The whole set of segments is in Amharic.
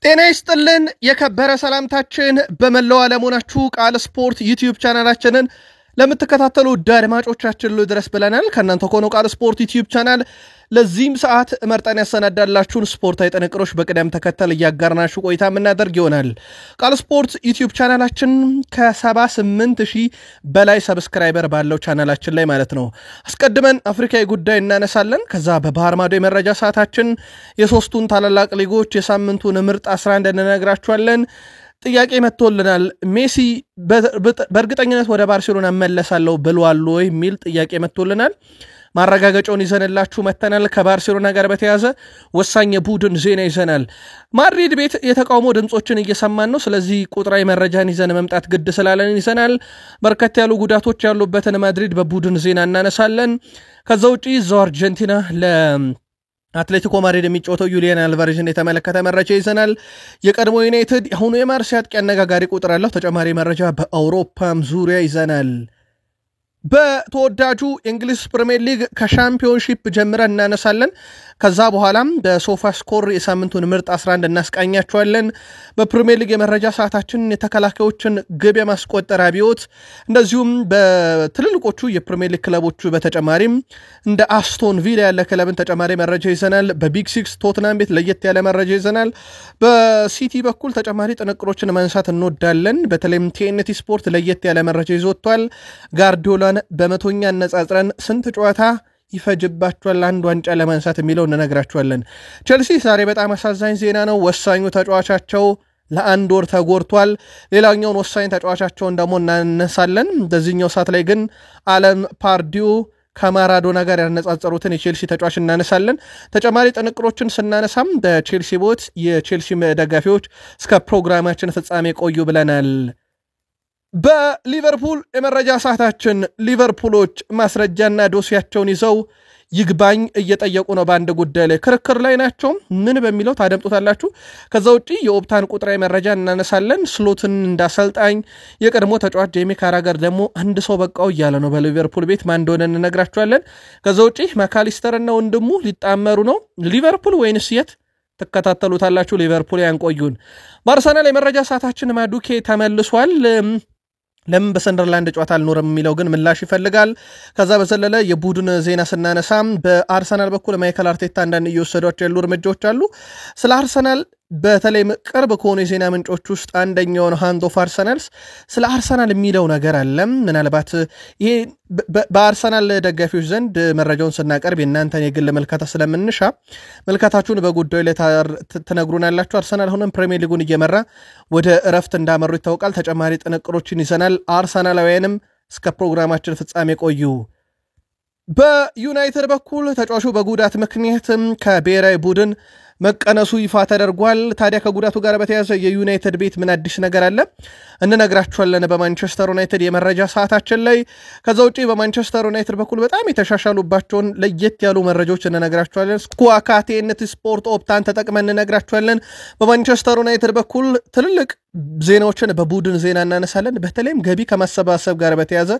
ጤና ይስጥልን የከበረ ሰላምታችን በመላው ዓለም ሆናችሁ ቃል ስፖርት ዩቲዩብ ቻናላችንን ለምትከታተሉ አድማጮቻችን ሁሉ ድረስ ብለናል። ከናንተ ሆኖ ቃል ስፖርት ዩቲዩብ ቻናል ለዚህም ሰዓት መርጠን ያሰናዳላችሁን ስፖርታዊ ጥንቅሮች በቅደም ተከተል እያጋርናችሁ ቆይታ የምናደርግ ይሆናል። ቃል ስፖርት ዩቲዩብ ቻናላችን ከ78000 በላይ ሰብስክራይበር ባለው ቻናላችን ላይ ማለት ነው። አስቀድመን አፍሪካዊ ጉዳይ እናነሳለን። ከዛ በባህር ማዶ የመረጃ ሰዓታችን የሶስቱን ታላላቅ ሊጎች የሳምንቱን ምርጥ 11 እንነግራችኋለን። ጥያቄ መጥቶልናል። ሜሲ በእርግጠኝነት ወደ ባርሴሎና መለሳለሁ ብሏል ወይ የሚል ጥያቄ መጥቶልናል። ማረጋገጫውን ይዘንላችሁ መተናል። ከባርሴሎና ጋር በተያያዘ ወሳኝ የቡድን ዜና ይዘናል። ማድሪድ ቤት የተቃውሞ ድምጾችን እየሰማን ነው። ስለዚህ ቁጥራዊ መረጃን ይዘን መምጣት ግድ ስላለን ይዘናል። በርከት ያሉ ጉዳቶች ያሉበትን ማድሪድ በቡድን ዜና እናነሳለን። ከዛ ውጪ እዛው አርጀንቲና አትሌቲኮ ማድሪድ የሚጫወተው ዩሊያን አልቫሬዝን የተመለከተ መረጃ ይዘናል። የቀድሞ ዩናይትድ አሁኑ የማርሴይ አጥቂ አነጋጋሪ ቁጥር አለው። ተጨማሪ መረጃ በአውሮፓም ዙሪያ ይዘናል። በተወዳጁ የእንግሊዝ ፕሪሚየር ሊግ ከሻምፒዮንሺፕ ጀምረን እናነሳለን። ከዛ በኋላም በሶፋ ስኮር የሳምንቱን ምርጥ 11 እናስቃኛቸዋለን። በፕሪሚየር ሊግ የመረጃ ሰዓታችን የተከላካዮችን ግብ የማስቆጠር አብዮት፣ እንደዚሁም በትልልቆቹ የፕሪሚየር ሊግ ክለቦቹ በተጨማሪም እንደ አስቶን ቪላ ያለ ክለብን ተጨማሪ መረጃ ይዘናል። በቢግ ሲክስ ቶትናም ቤት ለየት ያለ መረጃ ይዘናል። በሲቲ በኩል ተጨማሪ ጥንቅሮችን ማንሳት እንወዳለን። በተለይም ቲኤንቲ ስፖርት ለየት ያለ መረጃ ይዞቷል። ጋርዲዮላን በመቶኛ አነጻጽረን ስንት ጨዋታ ይፈጅባቸዋል አንድ ዋንጫ ለማንሳት የሚለው እንነግራችኋለን። ቸልሲ ዛሬ በጣም አሳዛኝ ዜና ነው። ወሳኙ ተጫዋቻቸው ለአንድ ወር ተጎድቷል። ሌላኛውን ወሳኝ ተጫዋቻቸውን ደግሞ እናነሳለን። በዚህኛው ሰዓት ላይ ግን አለም ፓርዲው ከማራዶና ጋር ያነጻጸሩትን የቼልሲ ተጫዋች እናነሳለን። ተጨማሪ ጥንቅሮችን ስናነሳም በቼልሲ ቦት የቼልሲ ደጋፊዎች እስከ ፕሮግራማችን ፍጻሜ ቆዩ ብለናል። በሊቨርፑል የመረጃ ሰዓታችን ሊቨርፑሎች ማስረጃና ዶሲያቸውን ይዘው ይግባኝ እየጠየቁ ነው። በአንድ ጉዳይ ላይ ክርክር ላይ ናቸው። ምን በሚለው ታደምጡታላችሁ። ከዛ ውጪ የኦፕታን ቁጥራዊ መረጃ እናነሳለን። ስሎትን እንዳሰልጣኝ የቀድሞ ተጫዋች ጄሚ ካራገር ደግሞ አንድ ሰው በቃው እያለ ነው በሊቨርፑል ቤት ማን እንደሆነ እንነግራችኋለን። ከዛ ውጪ ማካሊስተርና ወንድሙ ሊጣመሩ ነው። ሊቨርፑል ወይንስ የት ተከታተሉታላችሁ። ሊቨርፑል ያንቆዩን። በአርሰናል የመረጃ ሰዓታችን ማዱኬ ተመልሷል። ለምን በሰንደርላንድ ጨዋታ አልኖረም የሚለው ግን ምላሽ ይፈልጋል። ከዛ በዘለለ የቡድን ዜና ስናነሳም በአርሰናል በኩል ማይከል አርቴታ አንዳንድ እየወሰዷቸው ያሉ እርምጃዎች አሉ። ስለ አርሰናል በተለይ ቅርብ ከሆኑ የዜና ምንጮች ውስጥ አንደኛውን ሃንድ ኦፍ አርሰናልስ ስለ አርሰናል የሚለው ነገር አለ። ምናልባት ይሄ በአርሰናል ደጋፊዎች ዘንድ መረጃውን ስናቀርብ የእናንተን የግል መልከታ ስለምንሻ መልከታችሁን በጉዳዩ ላይ ትነግሩናላችሁ። አርሰናል አሁንም ፕሪሚየር ሊጉን እየመራ ወደ እረፍት እንዳመሩ ይታወቃል። ተጨማሪ ጥንቅሮችን ይዘናል። አርሰናላውያንም እስከ ፕሮግራማችን ፍጻሜ ቆዩ። በዩናይትድ በኩል ተጫዋቹ በጉዳት ምክንያትም ከብሔራዊ ቡድን መቀነሱ ይፋ ተደርጓል። ታዲያ ከጉዳቱ ጋር በተያያዘ የዩናይትድ ቤት ምን አዲስ ነገር አለ እንነግራችኋለን በማንቸስተር ዩናይትድ የመረጃ ሰዓታችን ላይ። ከዛ ውጪ በማንቸስተር ዩናይትድ በኩል በጣም የተሻሻሉባቸውን ለየት ያሉ መረጃዎች እንነግራችኋለን። ስኳካቴነት ስፖርት ኦፕታን ተጠቅመን እንነግራችኋለን። በማንቸስተር ዩናይትድ በኩል ትልልቅ ዜናዎችን በቡድን ዜና እናነሳለን። በተለይም ገቢ ከማሰባሰብ ጋር በተያያዘ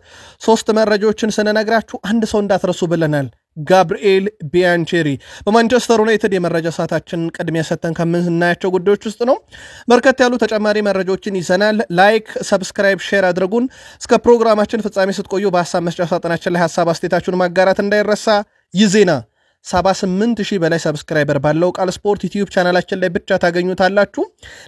3 መረጃዎችን ስንነግራችሁ አንድ ሰው እንዳትረሱ ብለናል። ጋብሪኤል ቢያንቼሪ በማንቸስተር ዩናይትድ የመረጃ ሰዓታችን ቅድሚያ ሰጥተን ከምናያቸው ጉዳዮች ውስጥ ነው። በርከት ያሉ ተጨማሪ መረጃዎችን ይዘናል። ላይክ፣ ሰብስክራይብ፣ ሼር አድርጉን። እስከ ፕሮግራማችን ፍጻሜ ስትቆዩ በሐሳብ መስጫ ሳጥናችን ላይ ሐሳብ አስተያየታችሁን ማጋራት እንዳይረሳ። ይህ ዜና 78000 በላይ ሰብስክራይበር ባለው ቃል ስፖርት ዩቲዩብ ቻናላችን ላይ ብቻ ታገኙታላችሁ።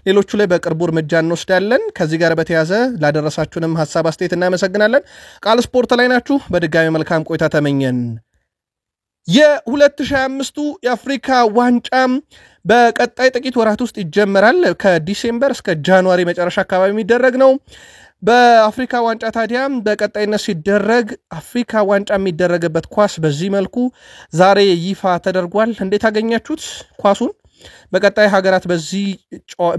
ሌሎቹ ላይ በቅርቡ እርምጃ እንወስዳለን። ከዚህ ጋር በተያያዘ ላደረሳችሁንም ሐሳብ አስተያየት እናመሰግናለን። ቃል ስፖርት ላይ ናችሁ። በድጋሚ መልካም ቆይታ ተመኘን። የ2025 የአፍሪካ ዋንጫ በቀጣይ ጥቂት ወራት ውስጥ ይጀመራል። ከዲሴምበር እስከ ጃንዋሪ መጨረሻ አካባቢ የሚደረግ ነው። በአፍሪካ ዋንጫ ታዲያ በቀጣይነት ሲደረግ አፍሪካ ዋንጫ የሚደረግበት ኳስ በዚህ መልኩ ዛሬ ይፋ ተደርጓል። እንዴት አገኛችሁት ኳሱን? በቀጣይ ሀገራት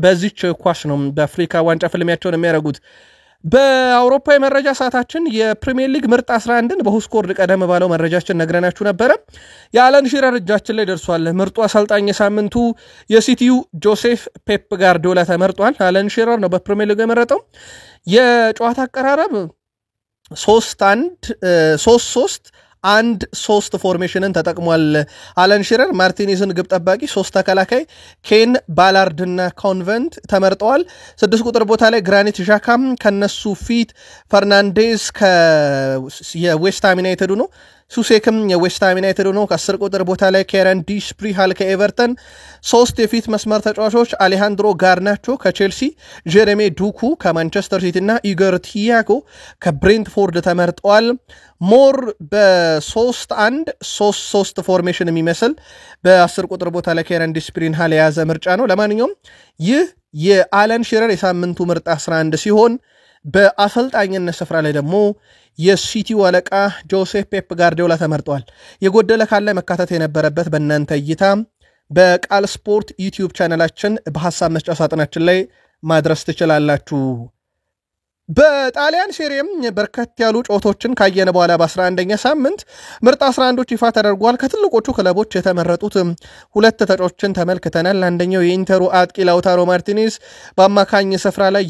በዚች ኳስ ነው በአፍሪካ ዋንጫ ፍልሚያቸውን የሚያደርጉት። በአውሮፓ የመረጃ ሰዓታችን የፕሪሚየር ሊግ ምርጥ 11ን በሁስኮርድ ቀደም ባለው መረጃችን ነግረናችሁ ነበረ። የአለን ሺረር እጃችን ላይ ደርሷል። ምርጡ አሰልጣኝ የሳምንቱ የሲቲው ጆሴፍ ፔፕ ጋርዲዮላ ተመርጧል። አለን ሺረር ነው በፕሪሚየር ሊግ የመረጠው። የጨዋታ አቀራረብ 3-1 3-3 1-3 ፎርሜሽንን ተጠቅሟል። አለን ሺረር ማርቲኔዝን ግብ ጠባቂ፣ 3 ተከላካይ ኬን ባላርድ እና ኮንቨንት ተመርጠዋል። 6 ቁጥር ቦታ ላይ ግራኒት ዣካም ከነሱ ፊት ፈርናንዴዝ የዌስትሃም ዩናይትድ ነው። ሱሴክም የዌስትሃም ዩናይትድ ነው። ከ10 ቁጥር ቦታ ላይ ኬረን ዲስፕሪሃል ከኤቨርተን፣ 3 የፊት መስመር ተጫዋቾች አሌሃንድሮ ጋርናቾ ከቼልሲ፣ ጀሬሜ ዱኩ ከማንቸስተር ሲቲ እና ኢገር ቲያጎ ከብሬንትፎርድ ተመርጠዋል። ሞር በ3-1-3-3 ፎርሜሽን የሚመስል በ10 ቁጥር ቦታ ላይ ኬረን ዲስፕሪሃል የያዘ ምርጫ ነው። ለማንኛውም ይህ የአለን ሺረር የሳምንቱ ምርጥ 11 ሲሆን በአሰልጣኝነት ስፍራ ላይ ደግሞ የሲቲው አለቃ ጆሴፕ ፔፕ ጋርዲዮላ ተመርጧል። የጎደለ ካለ መካተት የነበረበት በእናንተ እይታ በቃል ስፖርት ዩቲዩብ ቻናላችን በሐሳብ መስጫ ሳጥናችን ላይ ማድረስ ትችላላችሁ። በጣሊያን ሴሪም በርከት ያሉ ጨዋታዎችን ካየነ በኋላ በ11ኛ ሳምንት ምርጥ 11ዶች ይፋ ተደርጓል። ከትልቆቹ ክለቦች የተመረጡት 2 ተጫዋቾችን ተመልክተናል። አንደኛው የኢንተሩ አጥቂ ላውታሮ ማርቲኔዝ፣ በአማካኝ ስፍራ ላይ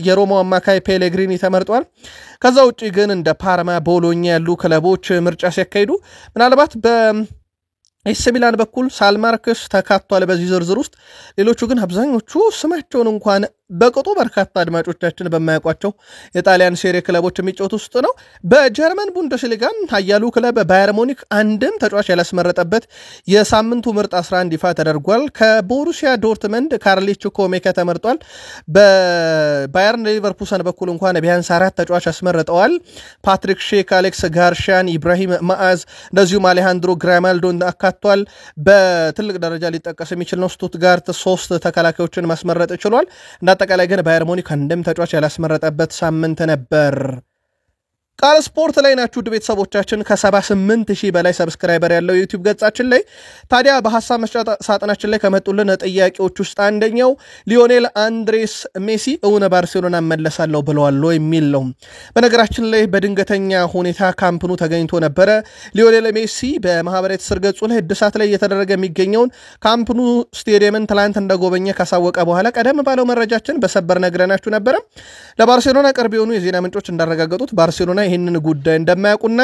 የሮማው አማካይ ፔሌግሪኒ ተመርጧል። ከዛ ውጪ ግን እንደ ፓርማ፣ ቦሎኛ ያሉ ክለቦች ምርጫ ሲያካሂዱ ምናልባት ኤሲ ሚላን በኩል ሳልማርክስ ተካቷል በዚህ ዝርዝር ውስጥ። ሌሎቹ ግን አብዛኞቹ ስማቸውን እንኳን በቅጡ በርካታ አድማጮቻችን በማያውቋቸው የጣሊያን ሴሪ ክለቦች የሚጫወቱ ውስጥ ነው። በጀርመን ቡንደስሊጋ ኃያሉ ክለብ ባየር ሙኒክ አንድም ተጫዋች ያላስመረጠበት የሳምንቱ ምርጥ 11 ይፋ ተደርጓል። ከቦሩሲያ ዶርትመንድ ካርሊች ኮሜከ ተመርጧል። በባየርን ሊቨርፑሰን በኩል እንኳን ቢያንስ 4 ተጫዋች ያስመረጠዋል። ፓትሪክ ሼክ፣ አሌክስ ጋርሻን፣ ኢብራሂም ማአዝ እንደዚሁም አሌሃንድሮ ግራማልዶን አካቷል። በትልቅ ደረጃ ሊጠቀስ የሚችል ነው። ስቱትጋርት 3 ተከላካዮችን ማስመረጥ ችሏል። አጠቃላይ ግን ባየር ሙኒክ አንድም ተጫዋች ያላስመረጠበት ሳምንት ነበር። ቃል ስፖርት ላይ ናችሁ ቤተሰቦቻችን። ከ78,000 በላይ ሰብስክራይበር ያለው ዩቲዩብ ገጻችን ላይ ታዲያ በሐሳብ መስጫ ሳጥናችን ላይ ከመጡልን ጥያቄዎች ውስጥ አንደኛው ሊዮኔል አንድሬስ ሜሲ እውን ባርሴሎና መለሳለሁ ብለዋል የሚል ነው። በነገራችን ላይ በድንገተኛ ሁኔታ ካምፕኑ ተገኝቶ ነበረ። ሊዮኔል ሜሲ በማህበራዊ ትስስር ገጹ ላይ እድሳት ላይ እየተደረገ የሚገኘውን ካምፕኑ ስቴዲየምን ትላንት እንደጎበኘ ካሳወቀ በኋላ ቀደም ባለው መረጃችን በሰበር ነግረናችሁ ነበረ። ለባርሴሎና ቅርብ የሆኑ የዜና ምንጮች እንዳረጋገጡት ባርሴሎና ይህንን ጉዳይ እንደማያውቁና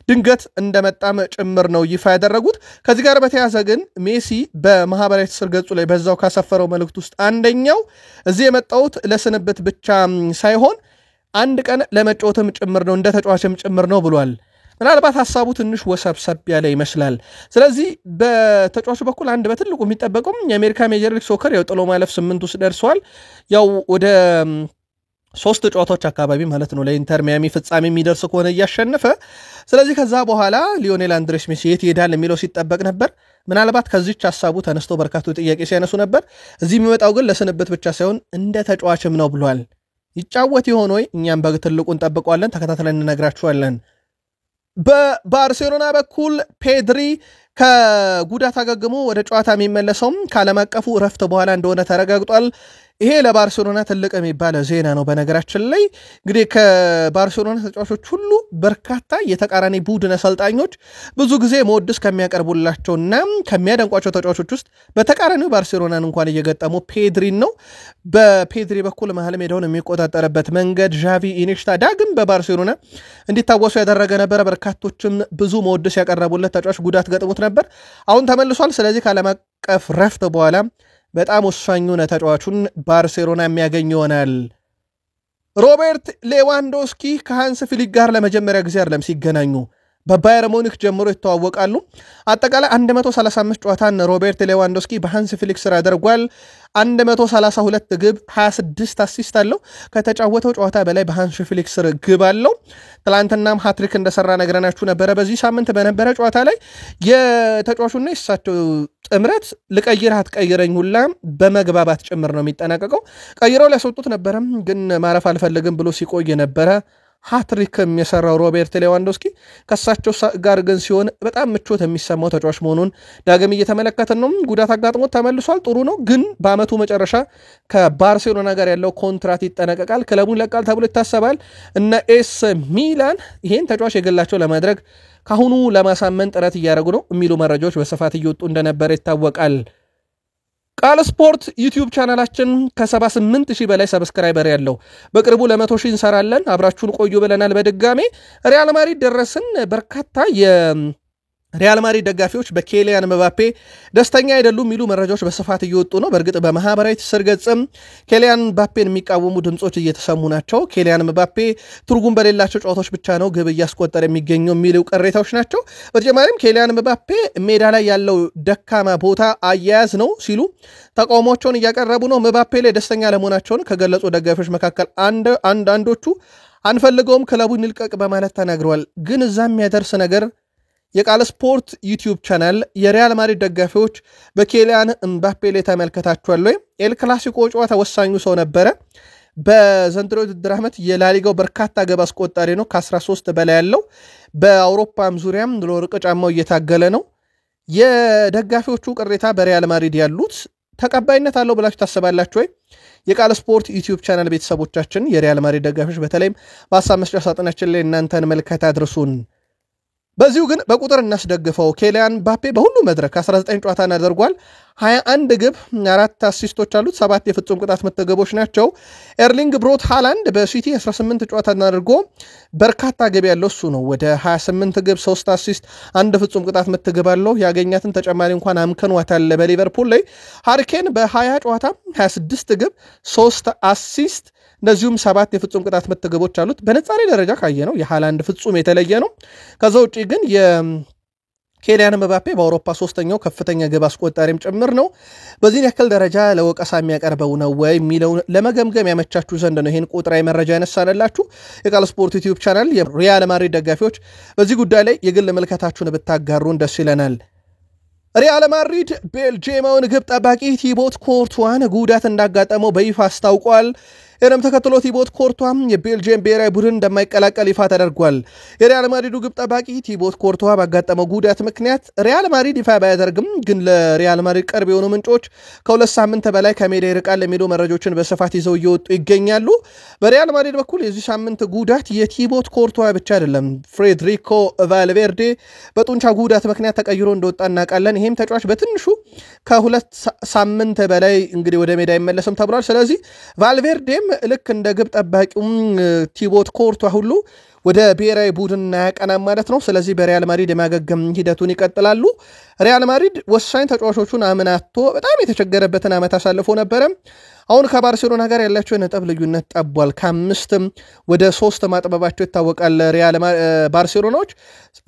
ድንገት እንደመጣም ጭምር ነው ይፋ ያደረጉት። ከዚህ ጋር በተያያዘ ግን ሜሲ በማህበራዊ ትስስር ገጹ ላይ በዛው ካሰፈረው መልእክት ውስጥ አንደኛው እዚህ የመጣሁት ለስንብት ብቻ ሳይሆን አንድ ቀን ለመጫወትም ጭምር ነው፣ እንደ ተጫዋችም ጭምር ነው ብሏል። ምናልባት ሐሳቡ ትንሽ ወሰብሰብ ያለ ይመስላል። ስለዚህ በተጫዋቹ በኩል አንድ በትልቁ የሚጠበቀው የአሜሪካ ሜጀር ሊግ ሶከር ያው ጥሎ ማለፍ 8 ውስጥ ደርሷል። ያው ወደ 3 ጨዋታዎች አካባቢ ማለት ነው ለኢንተር ሚያሚ ፍጻሜ የሚደርስ ከሆነ እያሸነፈ። ስለዚህ ከዛ በኋላ ሊዮኔል አንድሬስ ሜሲ የት ይሄዳል የሚለው ሲጠበቅ ነበር። ምናልባት ከዚህች ሐሳቡ ተነስቶ በርካታ ጥያቄ ሲያነሱ ነበር። እዚህ የሚመጣው ግን ለስንብት ብቻ ሳይሆን እንደ ተጫዋችም ነው ብሏል። ይጫወት ይሆን ወይ? እኛም በትልቁ እንጠብቀዋለን፣ ተከታትለን እንነግራችኋለን። በባርሴሎና በኩል ፔድሪ ከጉዳት አገግሞ ወደ ጨዋታ የሚመለሰውም ከዓለም አቀፉ እረፍት በኋላ እንደሆነ ተረጋግጧል። ይሄ ለባርሴሎና ትልቅ የሚባል ዜና ነው። በነገራችን ላይ እንግዲህ ከባርሴሎና ተጫዋቾች ሁሉ በርካታ የተቃራኒ ቡድን አሰልጣኞች ብዙ ጊዜ መወድስ ከሚያቀርቡላቸውና ከሚያደንቋቸው ተጫዋቾች ውስጥ በተቃራኒው ባርሴሎናን እንኳን እየገጠሙ ፔድሪን ነው። በፔድሪ በኩል መሀል ሜዳውን የሚቆጣጠርበት መንገድ ዣቪ ኢኒሽታ ዳግም በባርሴሎና እንዲታወሱ ያደረገ ነበረ። በርካቶችም ብዙ መወድስ ያቀረቡለት ተጫዋች ጉዳት ገጥሞት ነበር። አሁን ተመልሷል። ስለዚህ ከዓለም አቀፍ ረፍት በኋላ በጣም ወሳኙን ተጫዋቹን ባርሴሎና የሚያገኝ ይሆናል። ሮቤርት ሌዋንዶስኪ ከሃንስ ፍሊክ ጋር ለመጀመሪያ ጊዜ አይደለም ሲገናኙ፣ በባየር ሙኒክ ጀምሮ ይተዋወቃሉ። አጠቃላይ 135 ጨዋታን ሮቤርት ሌዋንዶስኪ በሃንስ ፍሊክ ስር አድርጓል። 132 ግብ 26 አሲስት አለው። ከተጫወተው ጨዋታ በላይ በሃንስ ፍሊክ ስር ግብ አለው። ትላንትናም ሃትሪክ እንደሰራ ነግረናችሁ ነበረ። በዚህ ሳምንት በነበረ ጨዋታ ላይ የተጫዋቹና የሳቸው ጥምረት ልቀይርህ አትቀይረኝ ሁላ በመግባባት ጭምር ነው የሚጠናቀቀው። ቀይረው ሊያስወጡት ነበረም፣ ግን ማረፍ አልፈልግም ብሎ ሲቆይ ነበረ። ሃትሪክም የሰራው ሮቤርት ሌዋንዶስኪ ከሳቸው ጋር ግን ሲሆን በጣም ምቾት የሚሰማው ተጫዋች መሆኑን ዳግም እየተመለከትን ነው። ጉዳት አጋጥሞት ተመልሷል፣ ጥሩ ነው። ግን በአመቱ መጨረሻ ከባርሴሎና ጋር ያለው ኮንትራት ይጠናቀቃል፣ ክለቡን ይለቃል ተብሎ ይታሰባል። እነ ኤስ ሚላን ይሄን ተጫዋች የግላቸው ለማድረግ ካሁኑ ለማሳመን ጥረት እያደረጉ ነው የሚሉ መረጃዎች በስፋት እየወጡ እንደነበረ ይታወቃል። ቃል ስፖርት ዩቲዩብ ቻናላችን ከ78000 በላይ ሰብስክራይበር ያለው በቅርቡ ለ100,000 እንሰራለን። አብራችሁን ቆዩ ብለናል። በድጋሜ ሪያል ማድሪድ ደረስን። በርካታ የሪያል ማድሪድ ደጋፊዎች በኬሊያን ምባፔ ደስተኛ አይደሉም የሚሉ መረጃዎች በስፋት እየወጡ ነው። በእርግጥ በማህበራዊ ትስስር ገጽም ኬሊያን ምባፔን የሚቃወሙ ድምጾች እየተሰሙ ናቸው። ኬሊያን ምባፔ ትርጉም በሌላቸው ጨዋታዎች ብቻ ነው ግብ እያስቆጠረ የሚገኘው የሚሉ ቅሬታዎች ናቸው። በተጨማሪም ኬሊያን ምባፔ ሜዳ ላይ ያለው ደካማ ቦታ አያያዝ ነው ሲሉ ተቃውሟቸውን እያቀረቡ ነው። ምባፔ ላይ ደስተኛ ለመሆናቸውን ከገለጹ ደጋፊዎች መካከል አንዳንዶቹ አንፈልገውም ክለቡን ይልቀቅ በማለት ተናግረዋል። ግን እዛ የሚያደርስ ነገር የቃል ስፖርት ዩቲዩብ ቻናል የሪያል ማድሪድ ደጋፊዎች በኬሊያን ምባፔ ላይ ተመልከታችኋል ወይ? ኤል ክላሲኮ ጨዋታ ወሳኙ ሰው ነበረ። በዘንድሮ ውድድር ዓመት የላሊጋው በርካታ ግብ አስቆጣሪ ነው፣ ከ13 በላይ ያለው። በአውሮፓም ዙሪያም ለወርቅ ጫማው እየታገለ ነው። የደጋፊዎቹ ቅሬታ በሪያል ማድሪድ ያሉት ተቀባይነት አለው ብላችሁ ታስባላችሁ ወይ? የቃል ስፖርት ዩቲዩብ ቻናል ቤተሰቦቻችን የሪያል ማድሪድ ደጋፊዎች በተለይም በሀሳብ መስጫ ሳጥናችን ላይ እናንተን መልከታ አድርሱን። በዚሁ ግን በቁጥር እናስደግፈው። ኬሊያን ምባፔ በሁሉ መድረክ 19 ጨዋታ አድርጓል። 21 ግብ፣ 4 አሲስቶች አሉት። 7 የፍጹም ቅጣት ምት ግቦች ናቸው። ኤርሊንግ ብሮት ሃላንድ በሲቲ 18 ጨዋታ አድርጎ በርካታ ግብ ያለው እሱ ነው። ወደ 28 ግብ፣ 3 አሲስት፣ 1 ፍጹም ቅጣት ምት ግብ አለው። ያገኛትን ተጨማሪ እንኳን አምከኗታል በሊቨርፑል ላይ። ሃሪ ኬን በ20 ጨዋታ 26 ግብ፣ 3 አሲስት እንደዚሁም 7 የፍጹም ቅጣት ምት ግቦች አሉት። በነጻሪ ደረጃ ካየ ነው የሃላንድ ፍጹም የተለየ ነው። ከዛ ውጪ ግን የኬሊያን ምባፔ በአውሮፓ 3ኛው ከፍተኛ ግብ አስቆጣሪም ጭምር ነው። በዚህ ያክል ደረጃ ለወቀሳ የሚያቀርበው ነው ወይ የሚለውን ለመገምገም ያመቻችሁ ዘንድ ነው ይሄን ቁጥራዊ መረጃ ያነሳንላችሁ። የቃል ስፖርት ዩቲዩብ ቻናል የሪያል ማድሪድ ደጋፊዎች በዚህ ጉዳይ ላይ የግል መልከታችሁን ብታጋሩን ደስ ይለናል። ሪያል ማድሪድ ቤልጂየማውን ግብ ጠባቂ ቲቦት ኮርቷን ጉዳት እንዳጋጠመው በይፋ አስታውቋል። ይህንም ተከትሎ ቲቦት ኮርቷም የቤልጂየም ብሔራዊ ቡድን እንደማይቀላቀል ይፋ ተደርጓል። የሪያል ማድሪዱ ግብ ጠባቂ ቲቦት ኮርቷ ባጋጠመው ጉዳት ምክንያት ሪያል ማድሪድ ይፋ ባያደርግም ግን ለሪያል ማድሪድ ቅርብ የሆኑ ምንጮች ከ2 ሳምንት በላይ ከሜዳ ይርቃል የሚሉ መረጃዎችን በስፋት ይዘው እየወጡ ይገኛሉ። በሪያል ማድሪድ በኩል የዚህ ሳምንት ጉዳት የቲቦት ኮርቷ ብቻ አይደለም። ፍሬድሪኮ ቫልቬርዴ በጡንቻ ጉዳት ምክንያት ተቀይሮ እንደወጣ እናውቃለን። ይህም ተጫዋች በትንሹ ከ2 ሳምንት በላይ እንግዲህ ወደ ሜዳ አይመለስም ተብሏል። ስለዚህ ቫልቬርዴም ልክ እንደ ግብ ጠባቂውም ቲቦት ኮርቷ ሁሉ ወደ ብሔራዊ ቡድን ያቀናም ማለት ነው። ስለዚህ በሪያል ማድሪድ የማገገም ሂደቱን ይቀጥላሉ። ሪያል ማድሪድ ወሳኝ ተጫዋቾቹን አምናቶ በጣም የተቸገረበትን ዓመት አሳልፎ ነበረ። አሁን ከባርሴሎና ጋር ያላቸው ነጥብ ልዩነት ጠቧል። ከ5 ወደ 3 ማጥበባቸው ይታወቃል። ሪያል ባርሴሎናዎች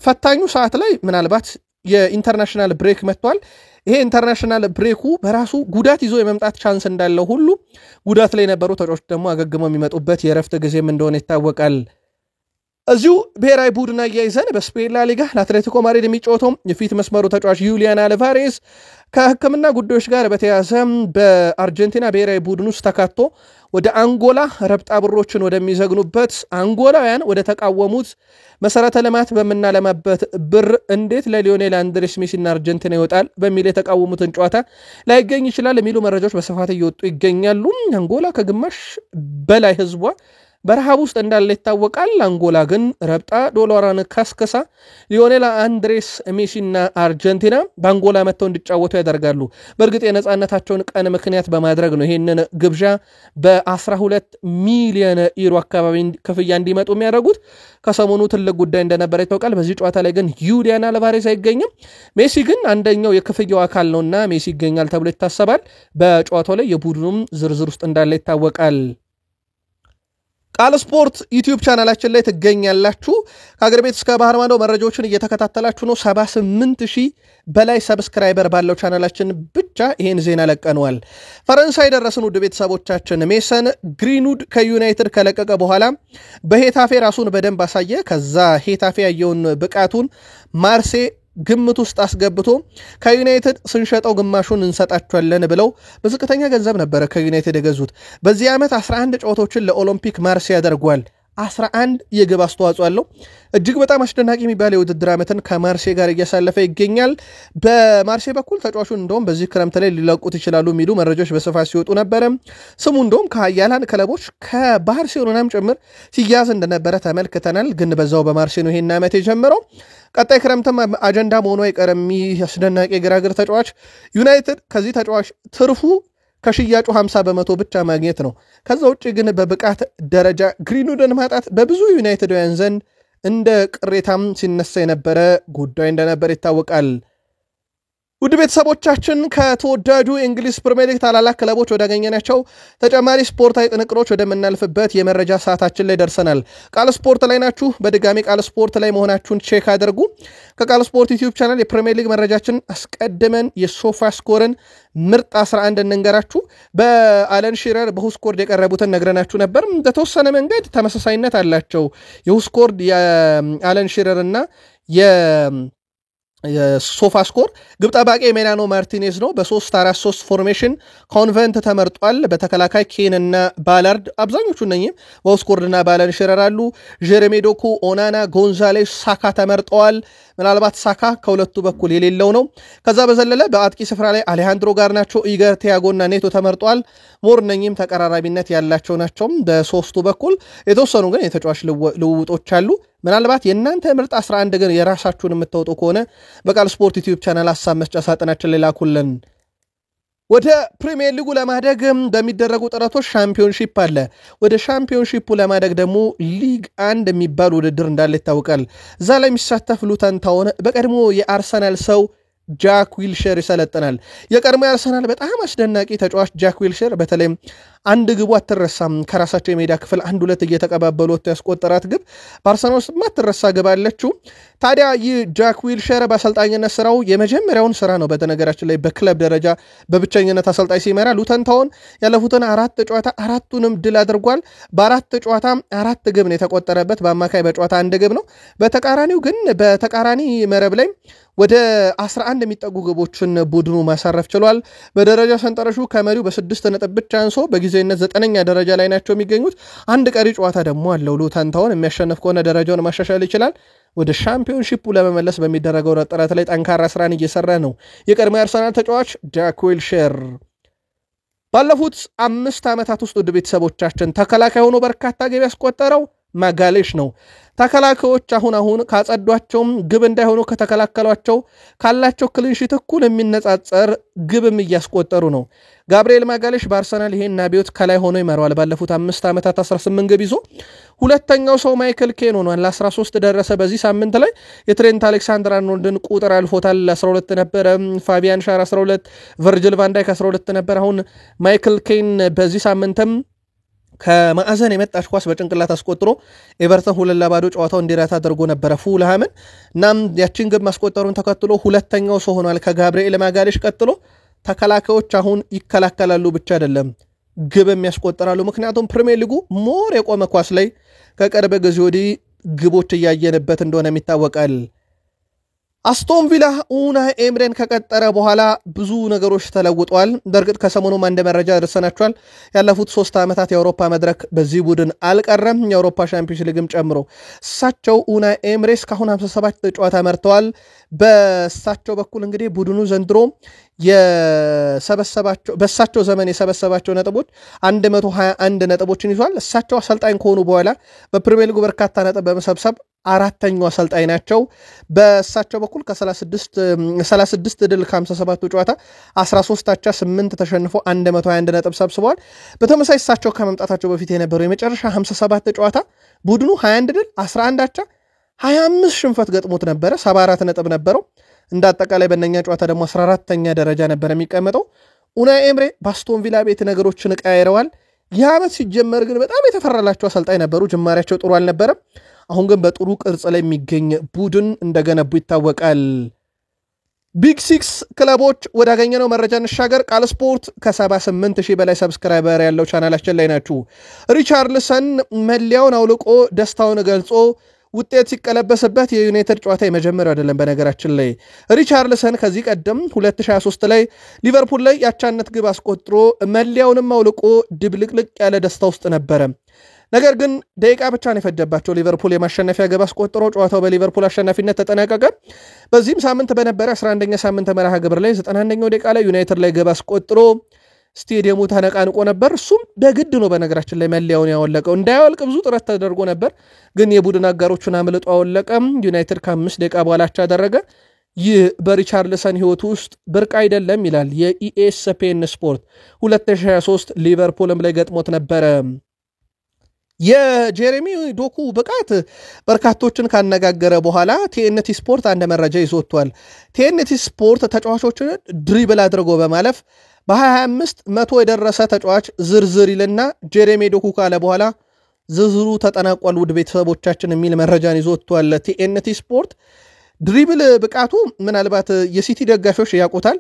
ፈታኙ ሰዓት ላይ ምናልባት የኢንተርናሽናል ብሬክ መጥቷል። ይሄ ኢንተርናሽናል ብሬኩ በራሱ ጉዳት ይዞ የመምጣት ቻንስ እንዳለው ሁሉ ጉዳት ላይ የነበሩ ተጫዋቾች ደግሞ አገግመው የሚመጡበት የረፍት ጊዜም እንደሆነ ይታወቃል። እዚሁ ብሔራዊ ቡድን አያይዘን በስፔን ላ ሊጋ ለአትሌቲኮ ማድሪድ የሚጫወተው የፊት መስመሩ ተጫዋች ዩሊያን አልቫሬዝ ከሕክምና ጉዳዮች ጋር በተያያዘ በአርጀንቲና ብሔራዊ ቡድን ውስጥ ተካቶ ወደ አንጎላ ረብጣ ብሮችን ወደሚዘግኑበት አንጎላውያን ወደ ተቃወሙት መሰረተ ልማት በምናለማበት ብር እንዴት ለሊዮኔል አንድሬስ ሜሲና አርጀንቲና ይወጣል በሚል የተቃወሙትን ጨዋታ ላይገኝ ይችላል የሚሉ መረጃዎች በስፋት እየወጡ ይገኛሉ። አንጎላ ከግማሽ በላይ ህዝቧ በረሃብ ውስጥ እንዳለ ይታወቃል። አንጎላ ግን ረብጣ ዶላራን ከስከሳ ሊዮኔል አንድሬስ ሜሲና አርጀንቲና በአንጎላ መጥተው እንዲጫወቱ ያደርጋሉ። በእርግጥ የነጻነታቸውን ቀን ምክንያት በማድረግ ነው ይህንን ግብዣ በ12 ሚሊዮን ዩሮ አካባቢ ክፍያ እንዲመጡ የሚያደርጉት። ከሰሞኑ ትልቅ ጉዳይ እንደነበረ ይታወቃል። በዚህ ጨዋታ ላይ ግን ዩሊያን አልቫሬዝ አይገኝም። ሜሲ ግን አንደኛው የክፍያው አካል ነውና ሜሲ ይገኛል ተብሎ ይታሰባል። በጨዋታው ላይ የቡድኑም ዝርዝር ውስጥ እንዳለ ይታወቃል። ቃል ስፖርት ዩቲዩብ ቻናላችን ላይ ትገኛላችሁ። ከሀገር ቤት እስከ ባህር ማዶ መረጃዎችን እየተከታተላችሁ ነው። 78000 በላይ ሰብስክራይበር ባለው ቻናላችን ብቻ ይሄን ዜና ለቀነዋል። ፈረንሳይ ደረስን ውድ ቤተሰቦቻችን። ሜሰን ግሪንውድ ከዩናይትድ ከለቀቀ በኋላ በሄታፌ ራሱን በደንብ አሳየ። ከዛ ሄታፌ ያየውን ብቃቱን ማርሴ ግምት ውስጥ አስገብቶ ከዩናይትድ ስንሸጠው ግማሹን እንሰጣቸዋለን ብለው በዝቅተኛ ገንዘብ ነበረ ከዩናይትድ የገዙት። በዚህ ዓመት 11 ጨዋታዎችን ለኦሎምፒክ ማርሴይ ያደርጓል። 11 የግብ አስተዋጽኦ አለው። እጅግ በጣም አስደናቂ የሚባል የውድድር ዓመትን ከማርሴ ጋር እያሳለፈ ይገኛል። በማርሴ በኩል ተጫዋቹን እንደውም በዚህ ክረምት ላይ ሊለቁት ይችላሉ የሚሉ መረጃዎች በስፋት ሲወጡ ነበረ። ስሙ እንደውም ከሀያላን ክለቦች ከባርሴሎናም ጭምር ሲያዝ እንደነበረ ተመልክተናል። ግን በዛው በማርሴ ነው ይሄን ዓመት የጀመረው። ቀጣይ ክረምትም አጀንዳ መሆኑ አይቀርም። አስደናቂ የግራግር ተጫዋች ዩናይትድ ከዚህ ተጫዋች ትርፉ ከሽያጩ 50% ብቻ ማግኘት ነው። ከዛ ውጭ ግን በብቃት ደረጃ ግሪንውድን ማጣት በብዙ ዩናይትዳውያን ዘንድ እንደ ቅሬታም ሲነሳ የነበረ ጉዳይ እንደነበር ይታወቃል። ውድ ቤተሰቦቻችን ከተወዳጁ የእንግሊዝ ፕሪሚየር ሊግ ታላላቅ ክለቦች ወዳገኘናቸው ተጨማሪ ስፖርታዊ ጥንቅሮች ወደምናልፍበት የመረጃ ሰዓታችን ላይ ደርሰናል። ቃል ስፖርት ላይ ናችሁ። በድጋሚ ቃል ስፖርት ላይ መሆናችሁን ቼክ አድርጉ። ከቃል ስፖርት ዩቲዩብ ቻናል የፕሪሚየር ሊግ መረጃችን አስቀድመን የሶፋ ስኮርን ምርጥ 11 እንንገራችሁ። በአለን ሺረር በሁስኮርድ የቀረቡትን ነግረናችሁ ነበር። በተወሰነ መንገድ ተመሳሳይነት አላቸው። የሁስኮርድ የአለን ሺረር እና የሶፋ ስኮር ግብ ጠባቂ ሜናኖ ማርቲኔዝ ነው። በ3-4-3 ፎርሜሽን ኮንቨንት ተመርጧል። በተከላካይ ኬን እና ባላርድ አብዛኞቹ እነኚህም በሁስኮርድና ባለን ሺረር አሉ። ጀሬሚ ዶኩ፣ ኦናና፣ ጎንዛሌስ፣ ሳካ ተመርጠዋል። ምናልባት ሳካ ከሁለቱ በኩል የሌለው ነው። ከዛ በዘለለ በአጥቂ ስፍራ ላይ አሌሃንድሮ ጋርናቾ፣ ኢገር፣ ቲያጎና ኔቶ ተመርጧል። ሞር እነኚህም ተቀራራቢነት ያላቸው ናቸው በሶስቱ በኩል። የተወሰኑ ግን የተጫዋች ልውውጦች አሉ። ምናልባት የእናንተ ምርጥ 11 ግን የራሳችሁን የምታወጡ ከሆነ በቃል ስፖርት ዩቲዩብ ቻናል ሀሳብ መስጫ ሳጥናችን ላይ ላኩልን። ወደ ፕሪሚየር ሊጉ ለማደግ በሚደረጉ ጥረቶች ሻምፒዮንሺፕ አለ። ወደ ሻምፒዮንሺፑ ለማደግ ደግሞ ሊግ 1 የሚባል ውድድር እንዳለ ይታወቃል። እዛ ላይ የሚሳተፍ ሉተን ታውን በቀድሞ የአርሰናል ሰው ጃክ ዊልሸር ይሰለጥናል። የቀድሞ የአርሰናል በጣም አስደናቂ ተጫዋች ጃክ ዊልሸር በተለይም አንድ ግቡ አትረሳም። ከራሳቸው የሜዳ ክፍል 1-2 እየተቀባበሉ ያስቆጠራት ግብ በአርሰናል ውስጥ ማትረሳ ግብ አለችው። ታዲያ ይህ ጃክ ዊልሸር በአሰልጣኝነት ስራው የመጀመሪያውን ስራ ነው በተነገራችን ላይ በክለብ ደረጃ በብቸኝነት አሰልጣኝ ሲመራ። ሉተን ታውን ያለፉትን 4 ጨዋታ 4ቱንም ድል አድርጓል። በ4 ጨዋታ 4 ግብ ነው የተቆጠረበት። በአማካይ በጨዋታ 1 ግብ ነው። በተቃራኒው ግን በተቃራኒ መረብ ላይ ወደ 11 የሚጠጉ ግቦችን ቡድኑ ማሳረፍ ችሏል። በደረጃ ሰንጠረዡ ከመሪው በ6 ነጥብ ብቻ አንሶ በጊዜነት 9ኛ ደረጃ ላይ ናቸው የሚገኙት። አንድ ቀሪ ጨዋታ ደግሞ አለው። ሉተን ታውን የሚያሸንፍ ከሆነ ደረጃውን ማሻሻል ይችላል። ወደ ሻምፒዮንሺፑ ለመመለስ በሚደረገው ጥረት ላይ ጠንካራ ስራን እየሰራ ነው የቀድሞ የአርሰናል ተጫዋች ጃክ ዊልሸር። ባለፉት 5 ዓመታት ውስጥ ውድ ቤተሰቦቻችን ተከላካይ ሆኖ በርካታ ግብ ያስቆጠረው ማጋሌሽ ነው። ተከላካዮች አሁን ካጸዷቸውም ግብ እንዳይሆኑ ከተከላከሏቸው ካላቸው ክሊንሺት እኩል የሚነጻጸር ግብም እያስቆጠሩ ነው። ጋብሪኤል ማጋሌሽ በአርሰናል ይሄን አብዮት ከላይ ሆኖ ይመራዋል። ባለፉት 5 ዓመታት 18 ግብ ይዞ ሁለተኛው ሰው ማይክል ኬን ሆኗል። 13 ደረሰ። በዚህ ሳምንት ላይ የትሬንት አሌክሳንደር አርኖልድን ቁጥር አልፎታል። 12 ነበረ። ፋቢያን ሻር 12፣ ቨርጅል ቫንዳይክ 12 ነበር። አሁን ማይክል ኬን በዚህ ሳምንትም ከማዕዘን የመጣች ኳስ በጭንቅላት አስቆጥሮ ኤቨርተን 2-0 ጨዋታው እንዲረታ አድርጎ ነበረ ፉልሃምን። እናም ያቺን ግብ ማስቆጠሩን ተከትሎ ሁለተኛው ሰው ሆኗል ከጋብሪኤል ማጋሌሽ ቀጥሎ። ተከላካዮች አሁን ይከላከላሉ ብቻ አይደለም ግብም ያስቆጠራሉ። ምክንያቱም ፕሪሚየር ሊጉ ሞር የቆመ ኳስ ላይ ከቅርብ ጊዜ ወዲህ ግቦች እያየንበት እንደሆነ ይታወቃል። አስቶን ቪላ ኡናይ ኤምሬን ከቀጠረ በኋላ ብዙ ነገሮች ተለውጧል። በእርግጥ ከሰሞኑም አንድ መረጃ ደርሰናቸዋል። ያለፉት 3 ዓመታት የአውሮፓ መድረክ በዚህ ቡድን አልቀረም፣ የአውሮፓ ሻምፒዮንስ ሊግም ጨምሮ። እሳቸው ኡናይ ኤምሬ እስካሁን 57 ጨዋታ መርተዋል። በእሳቸው በኩል እንግዲህ ቡድኑ ዘንድሮ በእሳቸው ዘመን የሰበሰባቸው ነጥቦች 121 ነጥቦችን ይዟል። እሳቸው አሰልጣኝ ከሆኑ በኋላ በፕሪሚየር ሊጉ በርካታ ነጥብ በመሰብሰብ 4ኛው አሰልጣኝ ናቸው። በእሳቸው በኩል ከ36 ድል ከ57 ጨዋታ 13 አቻ 8 ተሸንፎ 121 ነጥብ ሰብስበዋል። በተመሳይ እሳቸው ከመምጣታቸው በፊት የነበረው የመጨረሻ 57 ጨዋታ ቡድኑ 21 ድል 11 አቻ 25 ሽንፈት ገጥሞት ነበረ። 74 ነጥብ ነበረው። እንደ አጠቃላይ በእነኛ ጨዋታ ደግሞ 14ኛ ደረጃ ነበር የሚቀመጠው። ኡናይ ኤምሬ በአስቶን ቪላ ቤት ነገሮችን ቀያይረዋል። ይህ ዓመት ሲጀመር ግን በጣም የተፈራላቸው አሰልጣኝ ነበሩ። ጅማሬያቸው ጥሩ አልነበረም። አሁን ግን በጥሩ ቅርጽ ላይ የሚገኝ ቡድን እንደገነቡ ይታወቃል። ቢግ 6 ክለቦች ወዳገኘነው መረጃ እንሻገር። ቃል ስፖርት ከ78,000 በላይ ሰብስክራይበር ያለው ቻናላችን ላይ ናችሁ። ሪቻርልሰን መለያውን አውልቆ ደስታውን ገልጾ ውጤት ሲቀለበስበት የዩናይትድ ጨዋታ የመጀመሪያው አይደለም። በነገራችን ላይ ሪቻርልሰን ከዚህ ቀደም 2023 ላይ ሊቨርፑል ላይ ያቻነት ግብ አስቆጥሮ መለያውንም አውልቆ ድብልቅልቅ ያለ ደስታ ውስጥ ነበረ። ነገር ግን ደቂቃ ብቻ ነው የፈጀባቸው ሊቨርፑል የማሸነፊያ ግብ አስቆጥሮ ጨዋታው በሊቨርፑል አሸናፊነት ተጠናቀቀ። በዚህም ሳምንት በነበረ 11ኛ ሳምንት መርሃ ግብር ላይ 91ኛው ደቂቃ ላይ ዩናይትድ ላይ ግብ አስቆጥሮ ስቴዲየሙ ተነቃንቆ ነበር። እሱም በግድ ነው በነገራችን ላይ መለያውን ያወለቀው። እንዳያወልቅ ብዙ ጥረት ተደርጎ ነበር፣ ግን የቡድን አጋሮቹን አምልጦ አወለቀ። ዩናይትድ ከ5 ደቂቃ በኋላ አቻ አደረገ። ይህ በሪቻርልሰን ህይወት ውስጥ ብርቅ አይደለም ይላል የኢኤስፒኤን ስፖርት። 2023 ሊቨርፑልም ላይ ገጥሞት ነበረ። የጄሬሚ ዶኩ ብቃት በርካቶችን ካነጋገረ በኋላ ቲኤንቲ ስፖርት አንድ መረጃ ይዞቷል። ቲኤንቲ ስፖርት ተጫዋቾችን ድሪብል አድርጎ በማለፍ በ25 መቶ የደረሰ ተጫዋች ዝርዝር ይልና ጄሬሚ ዶኩ ካለ በኋላ ዝርዝሩ ተጠናቋል ውድ ቤተሰቦቻችን የሚል መረጃን ይዞቷል ቲኤንቲ ስፖርት። ድሪብል ብቃቱ ምናልባት የሲቲ ደጋፊዎች ያውቁታል።